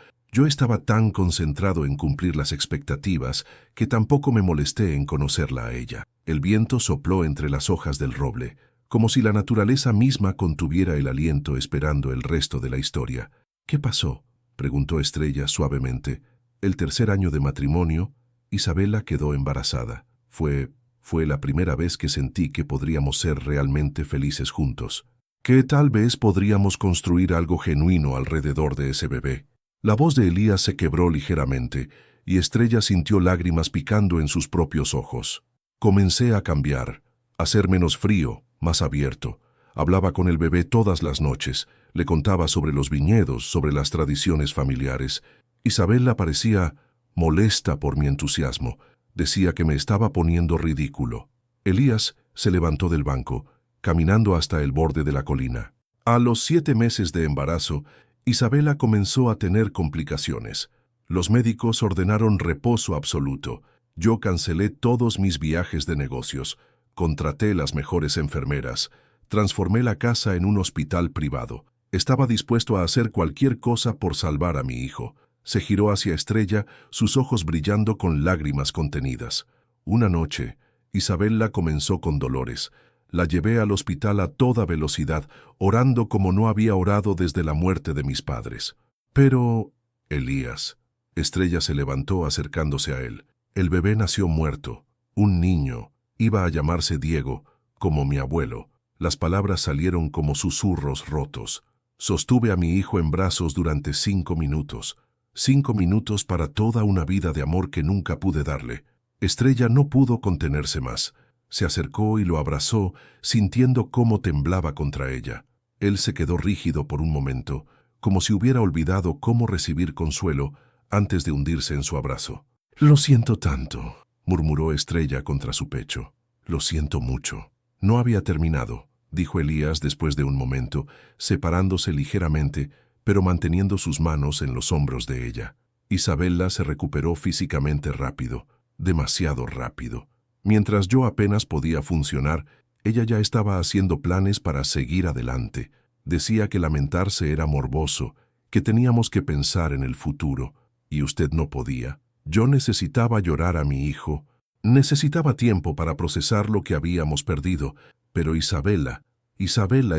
estaba tan concentrado en cumplir las expectativas que tampoco me molesté en conocerla a ella. El viento sopló entre las hojas del roble, como si la naturaleza misma contuviera el aliento esperando el resto de la historia. ¿Qué pasó?, preguntó Estrella suavemente. El 3er año de matrimonio, Isabela quedó embarazada. Fue la primera vez que sentí que podríamos ser realmente felices juntos. Que tal vez podríamos construir algo genuino alrededor de ese bebé. La voz de Elías se quebró ligeramente, y Estrella sintió lágrimas picando en sus propios ojos. Comencé a cambiar, a ser menos frío, más abierto. Hablaba con el bebé todas las noches, le contaba sobre los viñedos, sobre las tradiciones familiares. Isabela parecía molesta por mi entusiasmo. Decía que me estaba poniendo ridículo. Elías se levantó del banco, caminando hasta el borde de la colina. A los 7 meses de embarazo, Isabela comenzó a tener complicaciones. Los médicos ordenaron reposo absoluto. Yo cancelé todos mis viajes de negocios, contraté las mejores enfermeras, transformé la casa en un hospital privado. Estaba dispuesto a hacer cualquier cosa por salvar a mi hijo. Se giró hacia Estrella, sus ojos brillando con lágrimas contenidas. Una noche, Isabela comenzó con dolores. La llevé al hospital a toda velocidad, orando como no había orado desde la muerte de mis padres. Pero, Elías, Estrella se levantó acercándose a él. El bebé nació muerto. Un niño. Iba a llamarse Diego, como mi abuelo. Las palabras salieron como susurros rotos. Sostuve a mi hijo en brazos durante 5 minutos. 5 minutos para toda una vida de amor que nunca pude darle. Estrella no pudo contenerse más. Se acercó y lo abrazó, sintiendo cómo temblaba contra ella. Él se quedó rígido por un momento, como si hubiera olvidado cómo recibir consuelo antes de hundirse en su abrazo. «Lo siento tanto», murmuró Estrella contra su pecho. «Lo siento mucho». No había terminado, dijo Elías después de un momento, separándose ligeramente, pero manteniendo sus manos en los hombros de ella. Isabela se recuperó físicamente rápido, demasiado rápido. Mientras yo apenas podía funcionar, ella ya estaba haciendo planes para seguir adelante. Decía que lamentarse era morboso, que teníamos que pensar en el futuro, y usted no podía. Yo necesitaba llorar a mi hijo. Necesitaba tiempo para procesar lo que habíamos perdido, pero Isabela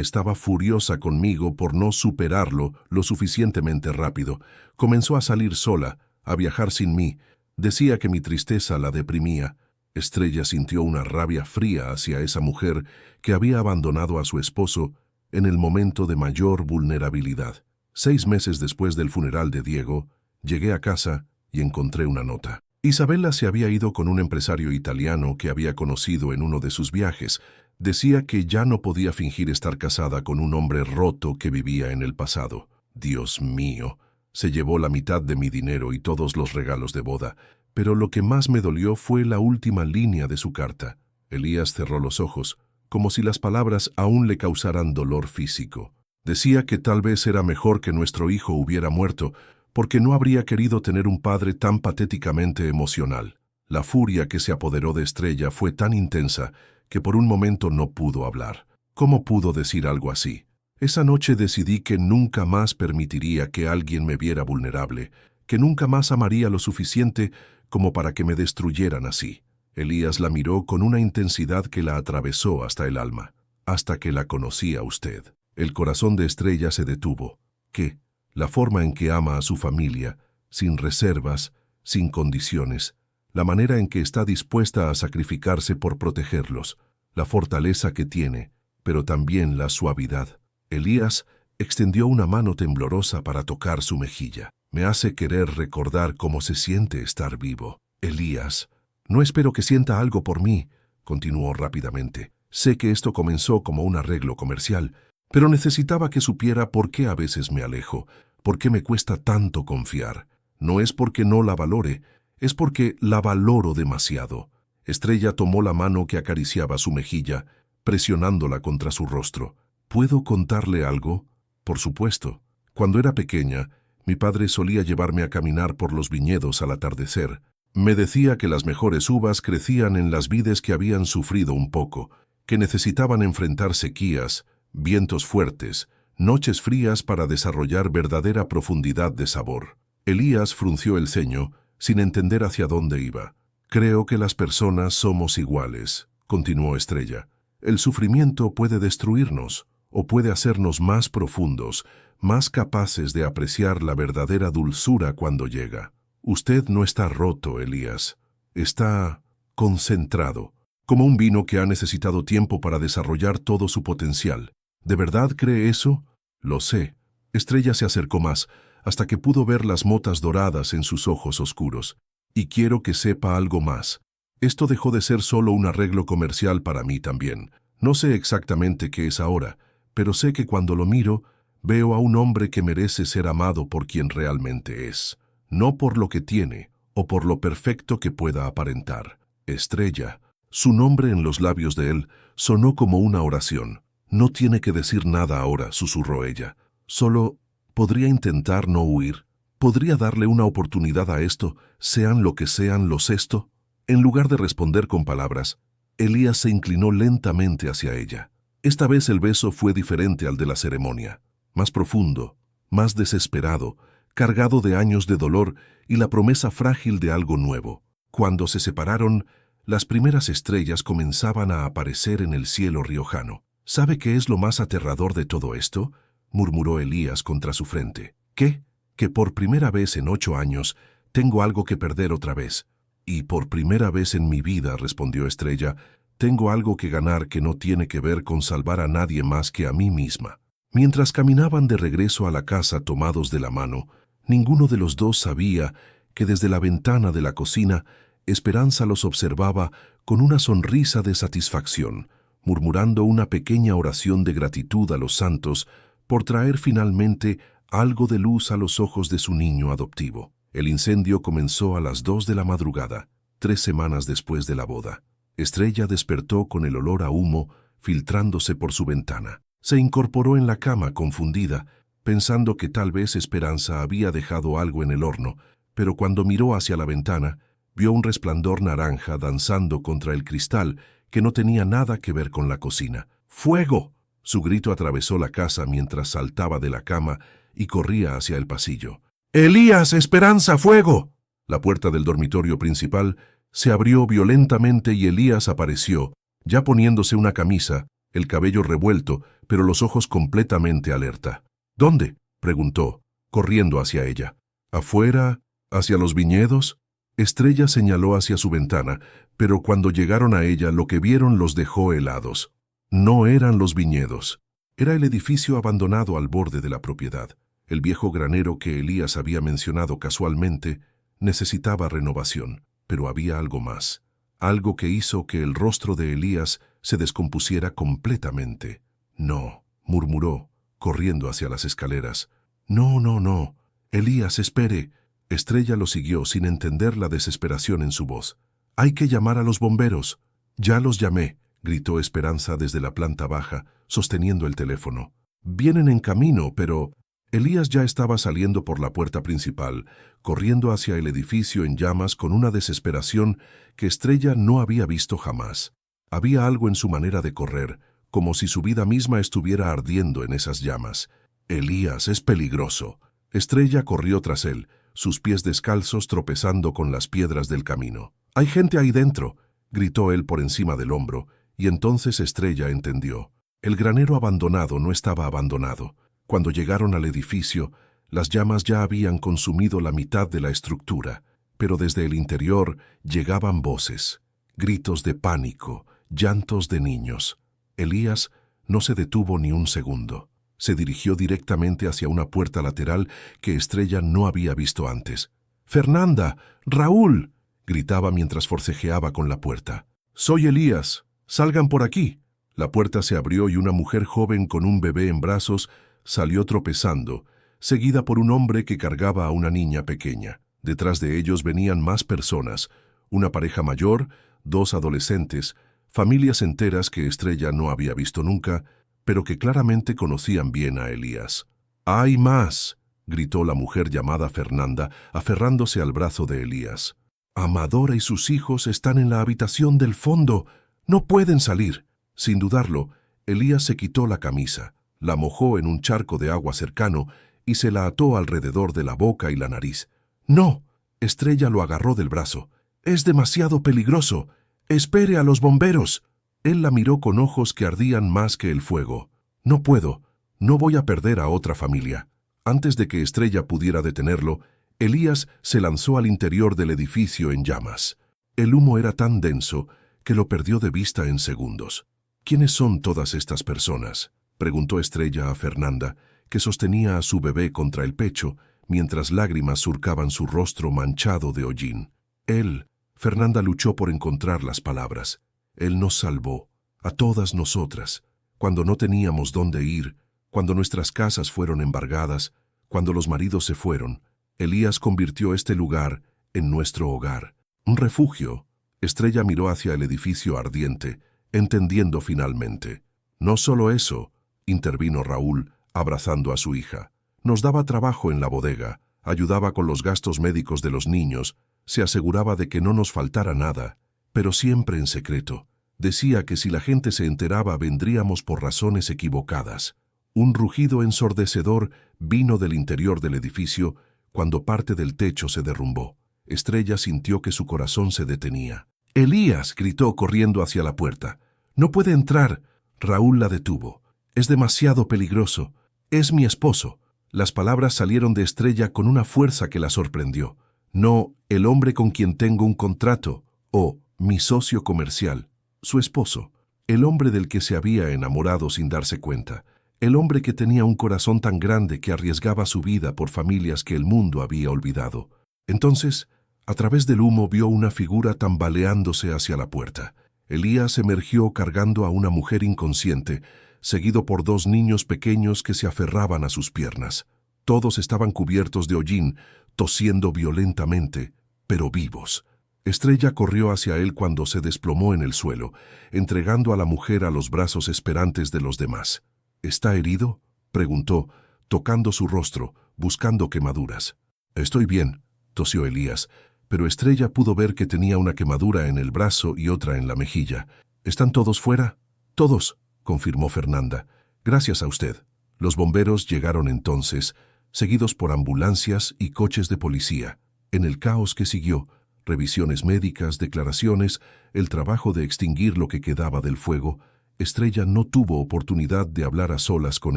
estaba furiosa conmigo por no superarlo lo suficientemente rápido. Comenzó a salir sola, a viajar sin mí. Decía que mi tristeza la deprimía. Estrella sintió una rabia fría hacia esa mujer que había abandonado a su esposo en el momento de mayor vulnerabilidad. 6 meses después del funeral de Diego, llegué a casa y encontré una nota. Isabela se había ido con un empresario italiano que había conocido en uno de sus viajes. Decía que ya no podía fingir estar casada con un hombre roto que vivía en el pasado. Dios mío, se llevó la mitad de mi dinero y todos los regalos de boda. Pero lo que más me dolió fue la última línea de su carta. Elías cerró los ojos, como si las palabras aún le causaran dolor físico. Decía que tal vez era mejor que nuestro hijo hubiera muerto, porque no habría querido tener un padre tan patéticamente emocional. La furia que se apoderó de Estrella fue tan intensa que por un momento no pudo hablar. ¿Cómo pudo decir algo así? Esa noche decidí que nunca más permitiría que alguien me viera vulnerable, que nunca más amaría lo suficiente como para que me destruyeran así. Elías la miró con una intensidad que la atravesó hasta el alma. Hasta que la conocí a usted. El corazón de Estrella se detuvo. ¿Qué? La forma en que ama a su familia, sin reservas, sin condiciones, la manera en que está dispuesta a sacrificarse por protegerlos, la fortaleza que tiene, pero también la suavidad. Elías extendió una mano temblorosa para tocar su mejilla. Me hace querer recordar cómo se siente estar vivo. Elías, no espero que sienta algo por mí, continuó rápidamente. Sé que esto comenzó como un arreglo comercial, pero necesitaba que supiera por qué a veces me alejo, por qué me cuesta tanto confiar. No es porque no la valore, es porque la valoro demasiado. Estrella tomó la mano que acariciaba su mejilla, presionándola contra su rostro. ¿Puedo contarle algo? Por supuesto. Cuando era pequeña, mi padre solía llevarme a caminar por los viñedos al atardecer. Me decía que las mejores uvas crecían en las vides que habían sufrido un poco, que necesitaban enfrentar sequías, vientos fuertes, noches frías para desarrollar verdadera profundidad de sabor. Elías frunció el ceño, sin entender hacia dónde iba. Creo que las personas somos iguales, continuó Estrella. El sufrimiento puede destruirnos, o puede hacernos más profundos, más capaces de apreciar la verdadera dulzura cuando llega. Usted no está roto, Elías. Está concentrado, como un vino que ha necesitado tiempo para desarrollar todo su potencial. ¿De verdad cree eso? Lo sé. Estrella se acercó más, hasta que pudo ver las motas doradas en sus ojos oscuros. Y quiero que sepa algo más. Esto dejó de ser solo un arreglo comercial para mí también. No sé exactamente qué es ahora, pero sé que cuando lo miro, veo a un hombre que merece ser amado por quien realmente es, no por lo que tiene o por lo perfecto que pueda aparentar. Estrella, su nombre en los labios de él, sonó como una oración. No tiene que decir nada ahora, susurró ella. Solo podría intentar no huir. ¿Podría darle una oportunidad a esto, sean lo que sean los esto? En lugar de responder con palabras, Elías se inclinó lentamente hacia ella. Esta vez el beso fue diferente al de la ceremonia, más profundo, más desesperado, cargado de años de dolor y la promesa frágil de algo nuevo. Cuando se separaron, las primeras estrellas comenzaban a aparecer en el cielo riojano. ¿Sabe qué es lo más aterrador de todo esto?, murmuró Elías contra su frente. ¿Qué? Que por primera vez en 8 años tengo algo que perder otra vez. Y por primera vez en mi vida, respondió Estrella, tengo algo que ganar que no tiene que ver con salvar a nadie más que a mí misma. Mientras caminaban de regreso a la casa tomados de la mano, ninguno de los dos sabía que desde la ventana de la cocina Esperanza los observaba con una sonrisa de satisfacción, murmurando una pequeña oración de gratitud a los santos por traer finalmente algo de luz a los ojos de su niño adoptivo. El incendio comenzó a las 2 de la madrugada, 3 semanas después de la boda. Estrella despertó con el olor a humo filtrándose por su ventana. Se incorporó en la cama confundida, pensando que tal vez Esperanza había dejado algo en el horno, pero cuando miró hacia la ventana, vio un resplandor naranja danzando contra el cristal que no tenía nada que ver con la cocina. ¡Fuego! Su grito atravesó la casa mientras saltaba de la cama y corría hacia el pasillo. ¡Elías, Esperanza, fuego! La puerta del dormitorio principal se abrió violentamente y Elías apareció, ya poniéndose una camisa, el cabello revuelto, pero los ojos completamente alerta. ¿Dónde?, preguntó, corriendo hacia ella. ¿Afuera? ¿Hacia los viñedos? Estrella señaló hacia su ventana, pero cuando llegaron a ella lo que vieron los dejó helados. No eran los viñedos. Era el edificio abandonado al borde de la propiedad. El viejo granero que Elías había mencionado casualmente necesitaba renovación, pero había algo más. Algo que hizo que el rostro de Elías se descompusiera completamente. «No», murmuró, corriendo hacia las escaleras. «No, no, no. Elías, espere». Estrella lo siguió sin entender la desesperación en su voz. «Hay que llamar a los bomberos». «Ya los llamé», gritó Esperanza desde la planta baja, sosteniendo el teléfono. «Vienen en camino, pero...» Elías ya estaba saliendo por la puerta principal, corriendo hacia el edificio en llamas con una desesperación que Estrella no había visto jamás. Había algo en su manera de correr, como si su vida misma estuviera ardiendo en esas llamas. «Elías, es peligroso». Estrella corrió tras él, sus pies descalzos tropezando con las piedras del camino. «¡Hay gente ahí dentro!», gritó él por encima del hombro, y entonces Estrella entendió. El granero abandonado no estaba abandonado. Cuando llegaron al edificio, las llamas ya habían consumido la mitad de la estructura, pero desde el interior llegaban voces, gritos de pánico, llantos de niños. Elías no se detuvo ni un segundo. Se dirigió directamente hacia una puerta lateral que Estrella no había visto antes. «¡Fernanda! ¡Raúl!», gritaba mientras forcejeaba con la puerta. «Soy Elías. ¡Salgan por aquí!». La puerta se abrió y una mujer joven con un bebé en brazos salió tropezando, seguida por un hombre que cargaba a una niña pequeña. Detrás de ellos venían más personas, una pareja mayor, 2 adolescentes, familias enteras que Estrella no había visto nunca, pero que claramente conocían bien a Elías. «¡Hay más!», gritó la mujer llamada Fernanda, aferrándose al brazo de Elías. «Amadora y sus hijos están en la habitación del fondo. No pueden salir». Sin dudarlo, Elías se quitó la camisa, la mojó en un charco de agua cercano y se la ató alrededor de la boca y la nariz. «¡No!», Estrella lo agarró del brazo. «Es demasiado peligroso. Espere a los bomberos». Él la miró con ojos que ardían más que el fuego. «No puedo. No voy a perder a otra familia». Antes de que Estrella pudiera detenerlo, Elías se lanzó al interior del edificio en llamas. El humo era tan denso que lo perdió de vista en segundos. «¿Quiénes son todas estas personas?», preguntó Estrella a Fernanda, que sostenía a su bebé contra el pecho, mientras lágrimas surcaban su rostro manchado de hollín. «Él», Fernanda luchó por encontrar las palabras. «Él nos salvó, a todas nosotras, cuando no teníamos dónde ir, cuando nuestras casas fueron embargadas, cuando los maridos se fueron. Elías convirtió este lugar en nuestro hogar, un refugio». Estrella miró hacia el edificio ardiente, entendiendo finalmente. «No solo eso», intervino Raúl, abrazando a su hija. «Nos daba trabajo en la bodega, ayudaba con los gastos médicos de los niños, se aseguraba de que no nos faltara nada, pero siempre en secreto. Decía que si la gente se enteraba vendríamos por razones equivocadas». Un rugido ensordecedor vino del interior del edificio cuando parte del techo se derrumbó. Estrella sintió que su corazón se detenía. «¡Elías!», gritó corriendo hacia la puerta. «No puede entrar». Raúl la detuvo. «Es demasiado peligroso. Es mi esposo». Las palabras salieron de Estrella con una fuerza que la sorprendió. «No, el hombre con quien tengo un contrato, o mi socio comercial. Su esposo. El hombre del que se había enamorado sin darse cuenta. El hombre que tenía un corazón tan grande que arriesgaba su vida por familias que el mundo había olvidado». Entonces, a través del humo vio una figura tambaleándose hacia la puerta. Elías emergió cargando a una mujer inconsciente, seguido por 2 niños pequeños que se aferraban a sus piernas. Todos estaban cubiertos de hollín, tosiendo violentamente, pero vivos. Estrella corrió hacia él cuando se desplomó en el suelo, entregando a la mujer a los brazos esperantes de los demás. «¿Está herido?», preguntó, tocando su rostro, buscando quemaduras. «Estoy bien», tosió Elías, pero Estrella pudo ver que tenía una quemadura en el brazo y otra en la mejilla. «¿Están todos fuera?» «Todos», confirmó Fernanda. «Gracias a usted». Los bomberos llegaron entonces, seguidos por ambulancias y coches de policía. En el caos que siguió, revisiones médicas, declaraciones, el trabajo de extinguir lo que quedaba del fuego, Estrella no tuvo oportunidad de hablar a solas con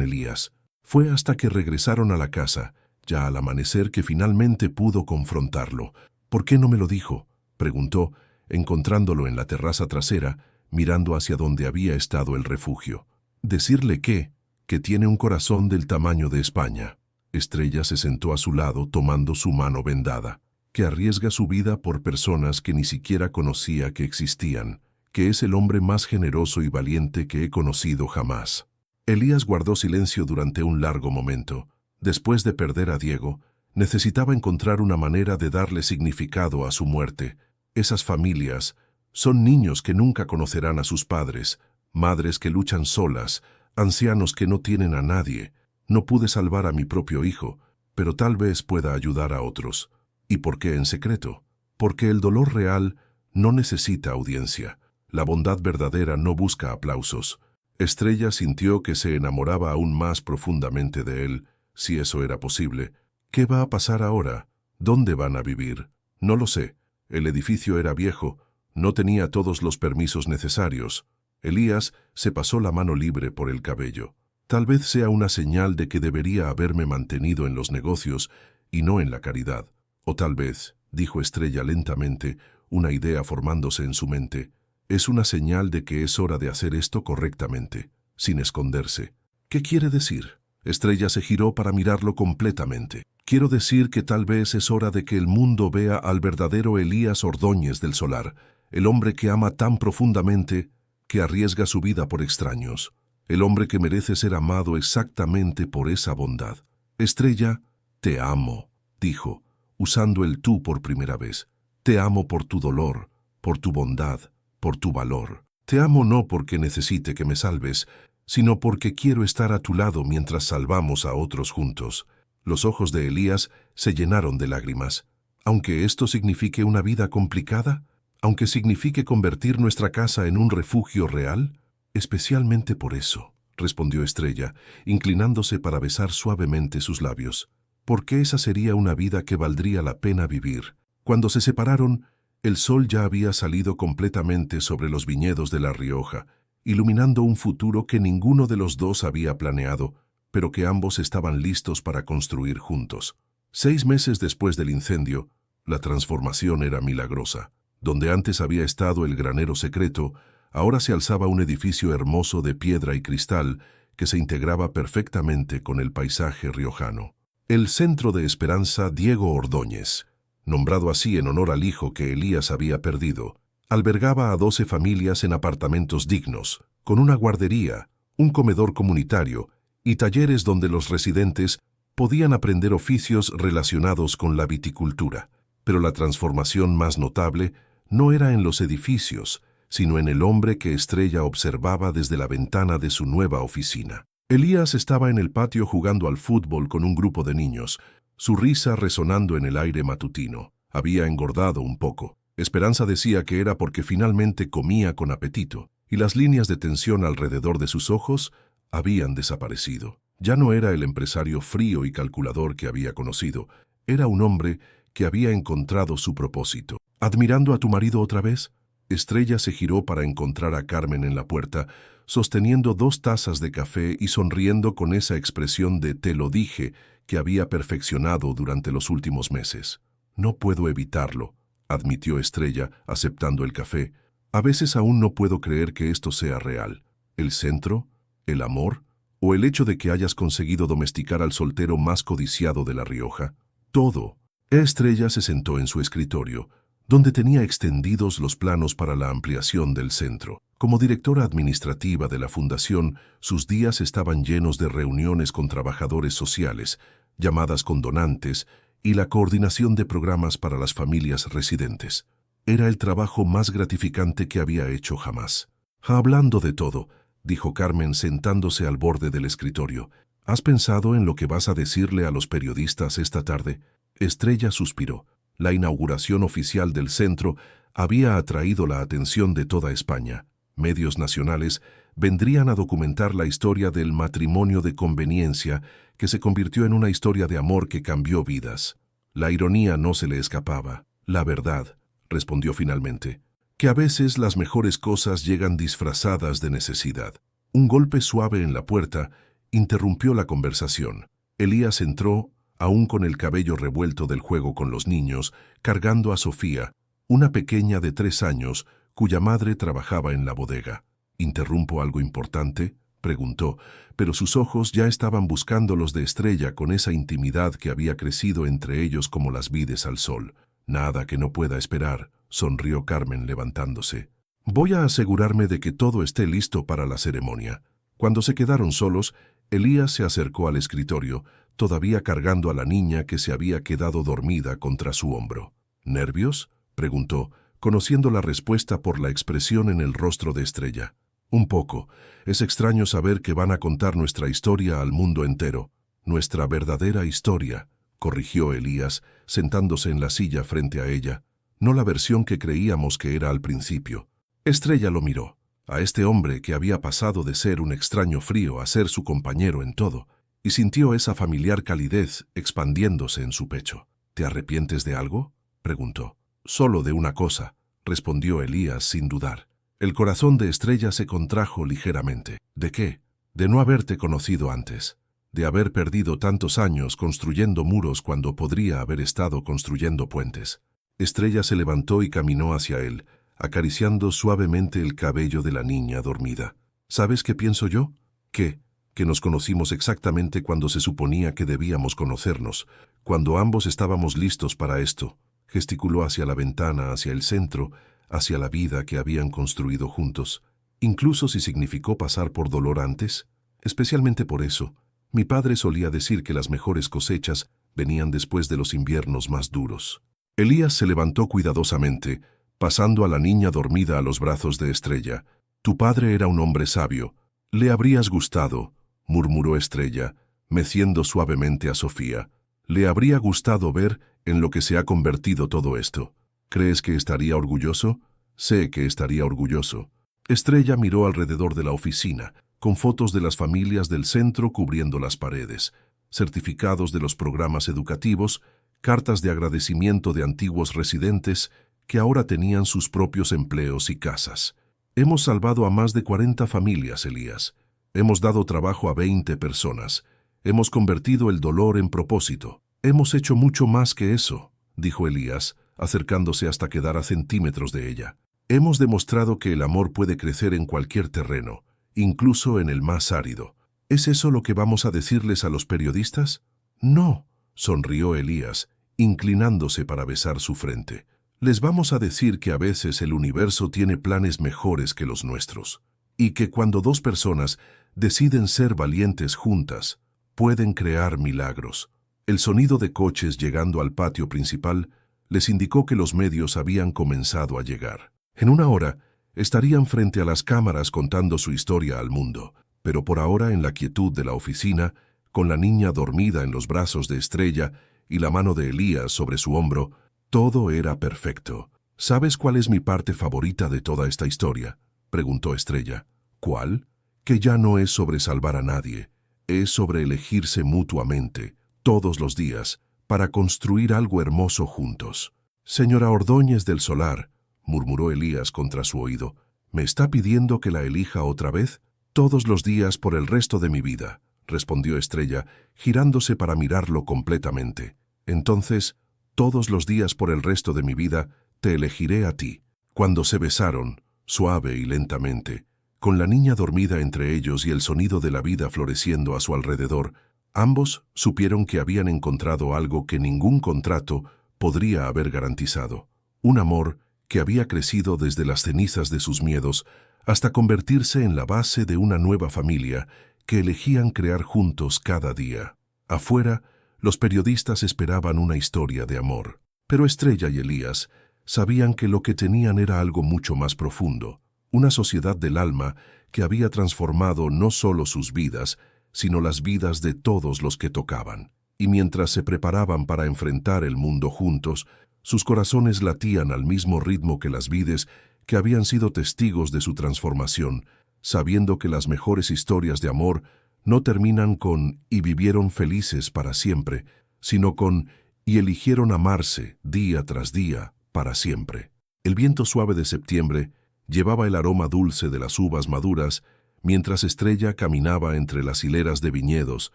Elías. Fue hasta que regresaron a la casa, ya al amanecer, que finalmente pudo confrontarlo. «¿Por qué no me lo dijo?», preguntó, encontrándolo en la terraza trasera, mirando hacia donde había estado el refugio. «¿Decirle qué?», que tiene un corazón del tamaño de España». Estrella se sentó a su lado tomando su mano vendada. «Que arriesga su vida por personas que ni siquiera conocía que existían, que es el hombre más generoso y valiente que he conocido jamás». Elías guardó silencio durante un largo momento. Después de perder a Diego, necesitaba encontrar una manera de darle significado a su muerte. Esas familias son niños que nunca conocerán a sus padres, madres que luchan solas, ancianos que no tienen a nadie. No pude salvar a mi propio hijo, pero tal vez pueda ayudar a otros. ¿Y por qué en secreto? Porque el dolor real no necesita audiencia. La bondad verdadera no busca aplausos. Estrella sintió que se enamoraba aún más profundamente de él, si eso era posible. ¿Qué va a pasar ahora? ¿Dónde van a vivir? No lo sé. El edificio era viejo, no tenía todos los permisos necesarios. Elías se pasó la mano libre por el cabello. Tal vez sea una señal de que debería haberme mantenido en los negocios y no en la caridad. O tal vez, dijo Estrella lentamente, una idea formándose en su mente, es una señal de que es hora de hacer esto correctamente, sin esconderse. ¿Qué quiere decir? Estrella se giró para mirarlo completamente. Quiero decir que tal vez es hora de que el mundo vea al verdadero Elías Ordóñez del Solar, el hombre que ama tan profundamente que arriesga su vida por extraños, el hombre que merece ser amado exactamente por esa bondad. Estrella, te amo, dijo, usando el tú por primera vez. Te amo por tu dolor, por tu bondad, por tu valor. Te amo no porque necesite que me salves, sino porque quiero estar a tu lado mientras salvamos a otros juntos. Los ojos de Elías se llenaron de lágrimas. Aunque esto signifique una vida complicada, aunque signifique convertir nuestra casa en un refugio real, especialmente por eso, respondió Estrella, inclinándose para besar suavemente sus labios. Porque esa sería una vida que valdría la pena vivir. Cuando se separaron, el sol ya había salido completamente sobre los viñedos de La Rioja, iluminando un futuro que ninguno de los dos había planeado, pero que ambos estaban listos para construir juntos. 6 meses después del incendio, la transformación era milagrosa. Donde antes había estado el granero secreto, ahora se alzaba un edificio hermoso de piedra y cristal que se integraba perfectamente con el paisaje riojano. El Centro de Esperanza Diego Ordóñez, nombrado así en honor al hijo que Elías había perdido, albergaba a 12 familias en apartamentos dignos, con una guardería, un comedor comunitario y talleres donde los residentes podían aprender oficios relacionados con la viticultura. Pero la transformación más notable no era en los edificios, sino en el hombre que Estrella observaba desde la ventana de su nueva oficina. Elías estaba en el patio jugando al fútbol con un grupo de niños, su risa resonando en el aire matutino. Había engordado un poco. Esperanza decía que era porque finalmente comía con apetito, y las líneas de tensión alrededor de sus ojos habían desaparecido. Ya no era el empresario frío y calculador que había conocido, era un hombre que había encontrado su propósito. ¿Admirando a tu marido otra vez? Estrella se giró para encontrar a Carmen en la puerta, sosteniendo 2 tazas de café y sonriendo con esa expresión de «te lo dije» que había perfeccionado durante los últimos meses. «No puedo evitarlo», admitió Estrella, aceptando el café. «A veces aún no puedo creer que esto sea real. ¿El centro? ¿El amor? ¿O el hecho de que hayas conseguido domesticar al soltero más codiciado de La Rioja? Todo». Estrella se sentó en su escritorio, donde tenía extendidos los planos para la ampliación del centro. Como directora administrativa de la fundación, sus días estaban llenos de reuniones con trabajadores sociales, llamadas con donantes y la coordinación de programas para las familias residentes. Era el trabajo más gratificante que había hecho jamás. «Hablando de todo», dijo Carmen sentándose al borde del escritorio, «¿has pensado en lo que vas a decirle a los periodistas esta tarde?» Estrella suspiró. La inauguración oficial del centro había atraído la atención de toda España. Medios nacionales vendrían a documentar la historia del matrimonio de conveniencia que se convirtió en una historia de amor que cambió vidas. La ironía no se le escapaba. «La verdad», respondió finalmente, «que a veces las mejores cosas llegan disfrazadas de necesidad». Un golpe suave en la puerta interrumpió la conversación. Elías entró, aún con el cabello revuelto del juego con los niños, cargando a Sofía, una pequeña de 3 años, cuya madre trabajaba en la bodega. «¿Interrumpo algo importante?», preguntó, pero sus ojos ya estaban buscando los de Estrella con esa intimidad que había crecido entre ellos como las vides al sol. «Nada que no pueda esperar», sonrió Carmen levantándose. «Voy a asegurarme de que todo esté listo para la ceremonia». Cuando se quedaron solos, Elías se acercó al escritorio, todavía cargando a la niña que se había quedado dormida contra su hombro. «¿Nervios?», preguntó, conociendo la respuesta por la expresión en el rostro de Estrella. «Un poco. Es extraño saber que van a contar nuestra historia al mundo entero. Nuestra verdadera historia», corrigió Elías, sentándose en la silla frente a ella. «No la versión que creíamos que era al principio». Estrella lo miró. a este hombre que había pasado de ser un extraño frío a ser su compañero en todo, y sintió esa familiar calidez expandiéndose en su pecho. ¿Te arrepientes de algo?, preguntó. Solo de una cosa, respondió Elías sin dudar. El corazón de Estrella se contrajo ligeramente. ¿De qué? De no haberte conocido antes, de haber perdido tantos años construyendo muros cuando podría haber estado construyendo puentes. Estrella se levantó y caminó hacia él, acariciando suavemente el cabello de la niña dormida. ¿Sabes qué pienso yo? ¿Qué? Que nos conocimos exactamente cuando se suponía que debíamos conocernos, cuando ambos estábamos listos para esto. Gesticuló hacia la ventana, hacia el centro, hacia la vida que habían construido juntos. Incluso si significó pasar por dolor antes, especialmente por eso. Mi padre solía decir que las mejores cosechas venían después de los inviernos más duros. Elías se levantó cuidadosamente, pasando a la niña dormida a los brazos de Estrella. Tu padre era un hombre sabio. Le habrías gustado, murmuró Estrella, meciendo suavemente a Sofía. Le habría gustado ver en lo que se ha convertido todo esto. ¿Crees que estaría orgulloso? Sé que estaría orgulloso. Estrella miró alrededor de la oficina, con fotos de las familias del centro cubriendo las paredes, certificados de los programas educativos, cartas de agradecimiento de antiguos residentes que ahora tenían sus propios empleos y casas. Hemos salvado a más de 40 familias, Elías. Hemos dado trabajo a 20 personas. Hemos convertido el dolor en propósito. Hemos hecho mucho más que eso, dijo Elías, acercándose hasta quedar a centímetros de ella. Hemos demostrado que el amor puede crecer en cualquier terreno, incluso en el más árido. ¿Es eso lo que vamos a decirles a los periodistas? No, sonrió Elías, inclinándose para besar su frente. Les vamos a decir que a veces el universo tiene planes mejores que los nuestros, y que cuando dos personas deciden ser valientes juntas, pueden crear milagros. El sonido de coches llegando al patio principal les indicó que los medios habían comenzado a llegar. En una hora, estarían frente a las cámaras contando su historia al mundo, pero por ahora en la quietud de la oficina, con la niña dormida en los brazos de Estrella y la mano de Elías sobre su hombro, todo era perfecto. ¿Sabes cuál es mi parte favorita de toda esta historia?, preguntó Estrella. ¿Cuál? Que ya no es sobre salvar a nadie, es sobre elegirse mutuamente, todos los días, para construir algo hermoso juntos. Señora Ordóñez del Solar, murmuró Elías contra su oído, ¿me está pidiendo que la elija otra vez? Todos los días por el resto de mi vida, respondió Estrella, girándose para mirarlo completamente. Entonces, todos los días por el resto de mi vida, te elegiré a ti. Cuando se besaron, suave y lentamente, con la niña dormida entre ellos y el sonido de la vida floreciendo a su alrededor, ambos supieron que habían encontrado algo que ningún contrato podría haber garantizado. Un amor que había crecido desde las cenizas de sus miedos hasta convertirse en la base de una nueva familia que elegían crear juntos cada día. Afuera, los periodistas esperaban una historia de amor, pero Estrella y Elías sabían que lo que tenían era algo mucho más profundo, una sociedad del alma que había transformado no solo sus vidas, sino las vidas de todos los que tocaban. Y mientras se preparaban para enfrentar el mundo juntos, sus corazones latían al mismo ritmo que las vides que habían sido testigos de su transformación, sabiendo que las mejores historias de amor no terminan con «y vivieron felices para siempre», sino con «y eligieron amarse día tras día para siempre». El viento suave de septiembre llevaba el aroma dulce de las uvas maduras, mientras Estrella caminaba entre las hileras de viñedos,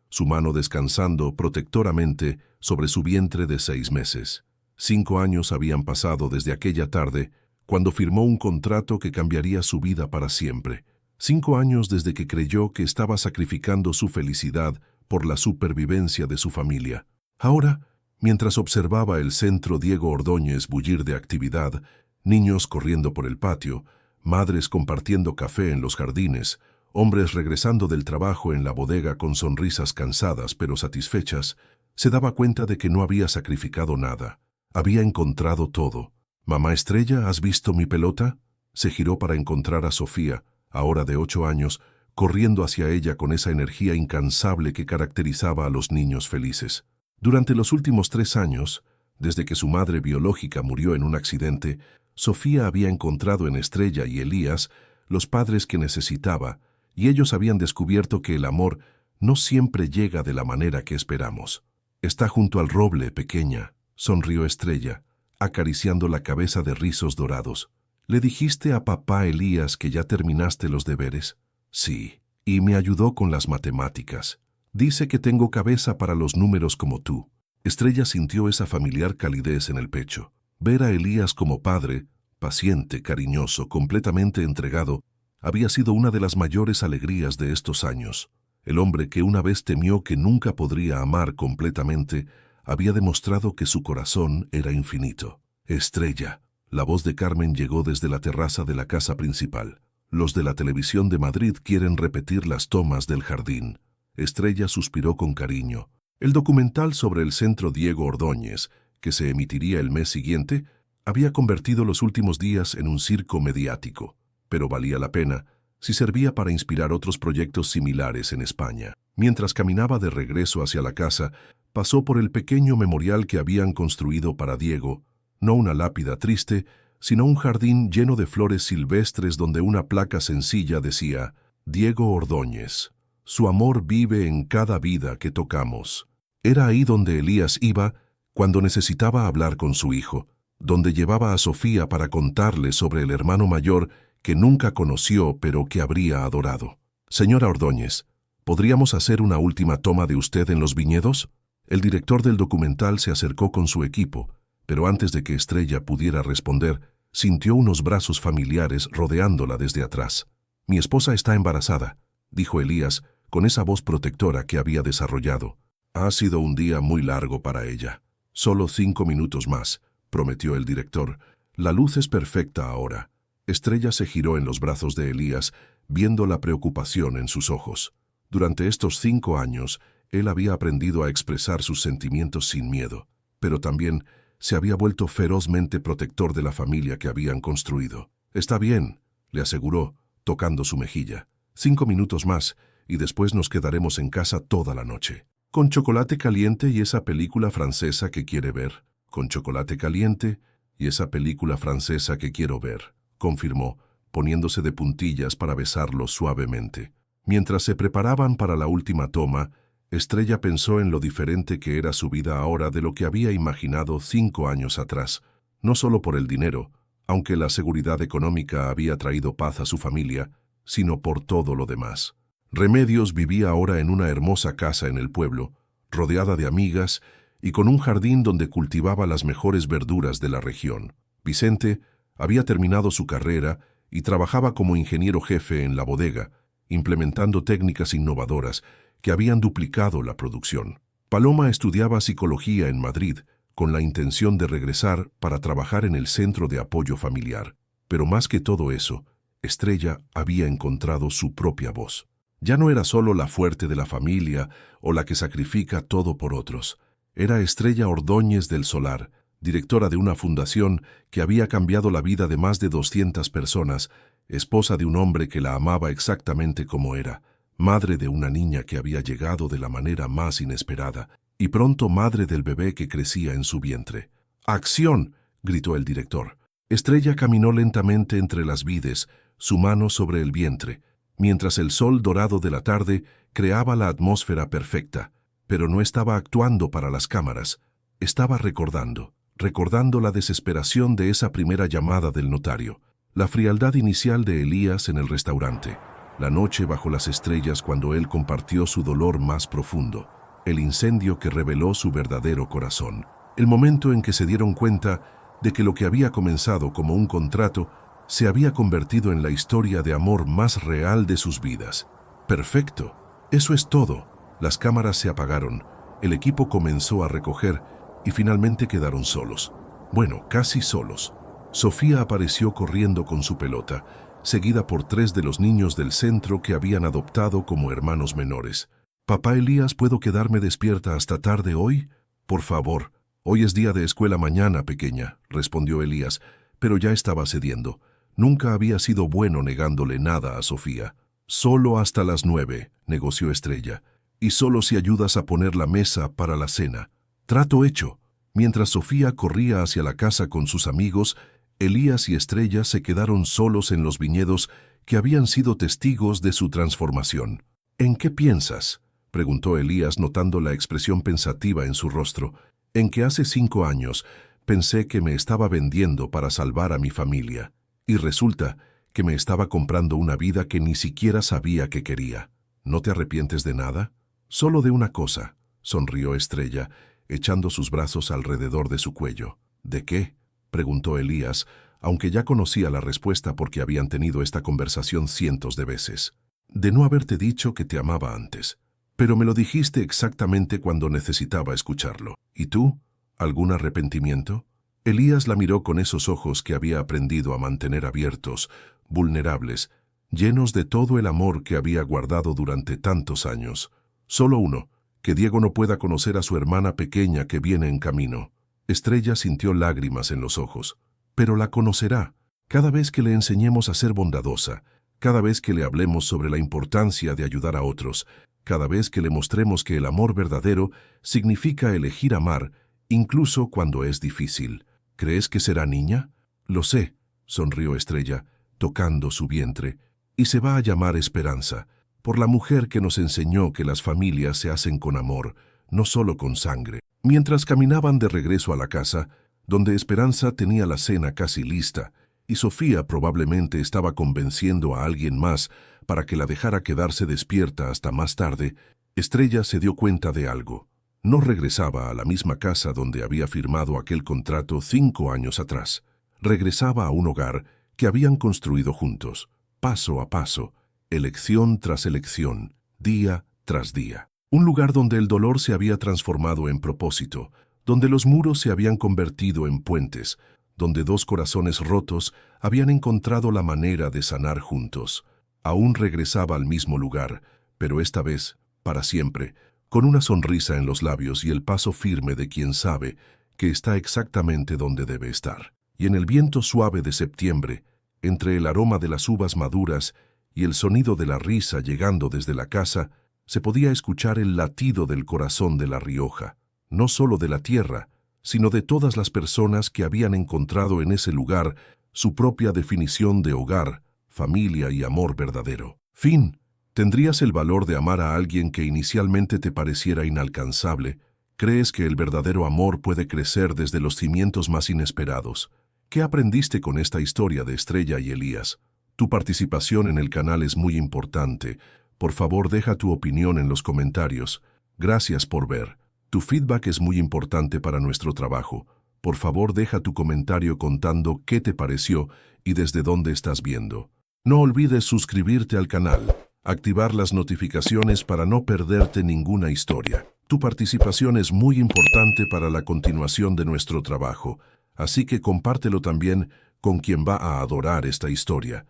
su mano descansando protectoramente sobre su vientre de 6 meses. 5 años habían pasado desde aquella tarde, cuando firmó un contrato que cambiaría su vida para siempre. 5 años desde que creyó que estaba sacrificando su felicidad por la supervivencia de su familia. Ahora, mientras observaba el centro Diego Ordóñez bullir de actividad, niños corriendo por el patio, madres compartiendo café en los jardines, hombres regresando del trabajo en la bodega con sonrisas cansadas pero satisfechas, se daba cuenta de que no había sacrificado nada. Había encontrado todo. «Mamá Estrella, ¿has visto mi pelota?». Se giró para encontrar a Sofía, ahora de 8 años, corriendo hacia ella con esa energía incansable que caracterizaba a los niños felices. Durante los últimos 3 años, desde que su madre biológica murió en un accidente, Sofía había encontrado en Estrella y Elías los padres que necesitaba, y ellos habían descubierto que el amor no siempre llega de la manera que esperamos. Está junto al roble, pequeña, sonrió Estrella, acariciando la cabeza de rizos dorados. ¿Le dijiste a papá Elías que ya terminaste los deberes? Sí, y me ayudó con las matemáticas. Dice que tengo cabeza para los números como tú. Estrella sintió esa familiar calidez en el pecho. Ver a Elías como padre, paciente, cariñoso, completamente entregado, había sido una de las mayores alegrías de estos años. El hombre que una vez temió que nunca podría amar completamente, había demostrado que su corazón era infinito. Estrella. La voz de Carmen llegó desde la terraza de la casa principal. Los de la televisión de Madrid quieren repetir las tomas del jardín. Estrella suspiró con cariño. El documental sobre el Centro Diego Ordóñez, que se emitiría el mes siguiente, había convertido los últimos días en un circo mediático, pero valía la pena si servía para inspirar otros proyectos similares en España. Mientras caminaba de regreso hacia la casa, pasó por el pequeño memorial que habían construido para Diego, no una lápida triste, sino un jardín lleno de flores silvestres donde una placa sencilla decía «Diego Ordóñez, su amor vive en cada vida que tocamos». Era ahí donde Elías iba cuando necesitaba hablar con su hijo, donde llevaba a Sofía para contarle sobre el hermano mayor que nunca conoció pero que habría adorado. «Señora Ordóñez, ¿podríamos hacer una última toma de usted en los viñedos?» El director del documental se acercó con su equipo, pero antes de que Estrella pudiera responder, sintió unos brazos familiares rodeándola desde atrás. «Mi esposa está embarazada», dijo Elías con esa voz protectora que había desarrollado. «Ha sido un día muy largo para ella. Solo 5 minutos más», prometió el director. «La luz es perfecta ahora». Estrella se giró en los brazos de Elías, viendo la preocupación en sus ojos. Durante estos 5 años, él había aprendido a expresar sus sentimientos sin miedo, pero también se había vuelto ferozmente protector de la familia que habían construido. «Está bien», le aseguró, tocando su mejilla. 5 minutos más, y después nos quedaremos en casa toda la noche. «Con chocolate caliente y esa película francesa que quiere ver». «Con chocolate caliente y esa película francesa que quiero ver», confirmó, poniéndose de puntillas para besarlo suavemente. Mientras se preparaban para la última toma, Estrella pensó en lo diferente que era su vida ahora de lo que había imaginado 5 años atrás, no solo por el dinero, aunque la seguridad económica había traído paz a su familia, sino por todo lo demás. Remedios vivía ahora en una hermosa casa en el pueblo, rodeada de amigas y con un jardín donde cultivaba las mejores verduras de la región. Vicente había terminado su carrera y trabajaba como ingeniero jefe en la bodega, implementando técnicas innovadoras que habían duplicado la producción. Paloma estudiaba psicología en Madrid con la intención de regresar para trabajar en el centro de apoyo familiar. Pero más que todo eso, Estrella había encontrado su propia voz. Ya no era solo la fuerte de la familia o la que sacrifica todo por otros. Era Estrella Ordóñez del Solar, directora de una fundación que había cambiado la vida de más de 200 personas, esposa de un hombre que la amaba exactamente como era, madre de una niña que había llegado de la manera más inesperada, y pronto madre del bebé que crecía en su vientre. «¡Acción!», gritó el director. Estrella caminó lentamente entre las vides, su mano sobre el vientre, mientras el sol dorado de la tarde creaba la atmósfera perfecta, pero no estaba actuando para las cámaras, estaba recordando la desesperación de esa primera llamada del notario, la frialdad inicial de Elías en el restaurante, la noche bajo las estrellas cuando él compartió su dolor más profundo, el incendio que reveló su verdadero corazón, el momento en que se dieron cuenta de que lo que había comenzado como un contrato se había convertido en la historia de amor más real de sus vidas. Perfecto, eso es todo. Las cámaras se apagaron, el equipo comenzó a recoger y finalmente quedaron solos. Bueno, casi solos. Sofía apareció corriendo con su pelota, seguida por 3 de los niños del centro que habían adoptado como hermanos menores. «Papá Elías, ¿puedo quedarme despierta hasta tarde hoy? Por favor». «Hoy es día de escuela mañana, pequeña», respondió Elías, pero ya estaba cediendo. Nunca había sido bueno negándole nada a Sofía. «Solo hasta las 9», negoció Estrella, «y solo si ayudas a poner la mesa para la cena». Trato hecho. Mientras Sofía corría hacia la casa con sus amigos, Elías y Estrella se quedaron solos en los viñedos que habían sido testigos de su transformación. ¿En qué piensas?, preguntó Elías notando la expresión pensativa en su rostro. En que hace 5 años pensé que me estaba vendiendo para salvar a mi familia, y resulta que me estaba comprando una vida que ni siquiera sabía que quería. ¿No te arrepientes de nada? Solo de una cosa, sonrió Estrella, echando sus brazos alrededor de su cuello. ¿De qué?, preguntó Elías, aunque ya conocía la respuesta porque habían tenido esta conversación cientos de veces. De no haberte dicho que te amaba antes. Pero me lo dijiste exactamente cuando necesitaba escucharlo. ¿Y tú? ¿Algún arrepentimiento? Elías la miró con esos ojos que había aprendido a mantener abiertos, vulnerables, llenos de todo el amor que había guardado durante tantos años. Solo uno, que Diego no pueda conocer a su hermana pequeña que viene en camino. Estrella sintió lágrimas en los ojos. Pero la conocerá. Cada vez que le enseñemos a ser bondadosa, cada vez que le hablemos sobre la importancia de ayudar a otros, cada vez que le mostremos que el amor verdadero significa elegir amar, incluso cuando es difícil. ¿Crees que será niña? Lo sé, sonrió Estrella, tocando su vientre, y se va a llamar Esperanza, por la mujer que nos enseñó que las familias se hacen con amor, no solo con sangre. Mientras caminaban de regreso a la casa, donde Esperanza tenía la cena casi lista, y Sofía probablemente estaba convenciendo a alguien más para que la dejara quedarse despierta hasta más tarde, Estrella se dio cuenta de algo. No regresaba a la misma casa donde había firmado aquel contrato 5 años atrás. Regresaba a un hogar que habían construido juntos, paso a paso, elección tras elección, día tras día. Un lugar donde el dolor se había transformado en propósito, donde los muros se habían convertido en puentes, donde 2 corazones rotos habían encontrado la manera de sanar juntos. Aún regresaba al mismo lugar, pero esta vez, para siempre, con una sonrisa en los labios y el paso firme de quien sabe que está exactamente donde debe estar. Y en el viento suave de septiembre, entre el aroma de las uvas maduras y el sonido de la risa llegando desde la casa, se podía escuchar el latido del corazón de La Rioja, no solo de la tierra, sino de todas las personas que habían encontrado en ese lugar su propia definición de hogar, familia y amor verdadero. Fin. ¿Tendrías el valor de amar a alguien que inicialmente te pareciera inalcanzable? ¿Crees que el verdadero amor puede crecer desde los cimientos más inesperados? ¿Qué aprendiste con esta historia de Estrella y Elías? Tu participación en el canal es muy importante. Por favor, deja tu opinión en los comentarios. Gracias por ver. Tu feedback es muy importante para nuestro trabajo. Por favor, deja tu comentario contando qué te pareció y desde dónde estás viendo. No olvides suscribirte al canal, activar las notificaciones para no perderte ninguna historia. Tu participación es muy importante para la continuación de nuestro trabajo, así que compártelo también con quien va a adorar esta historia.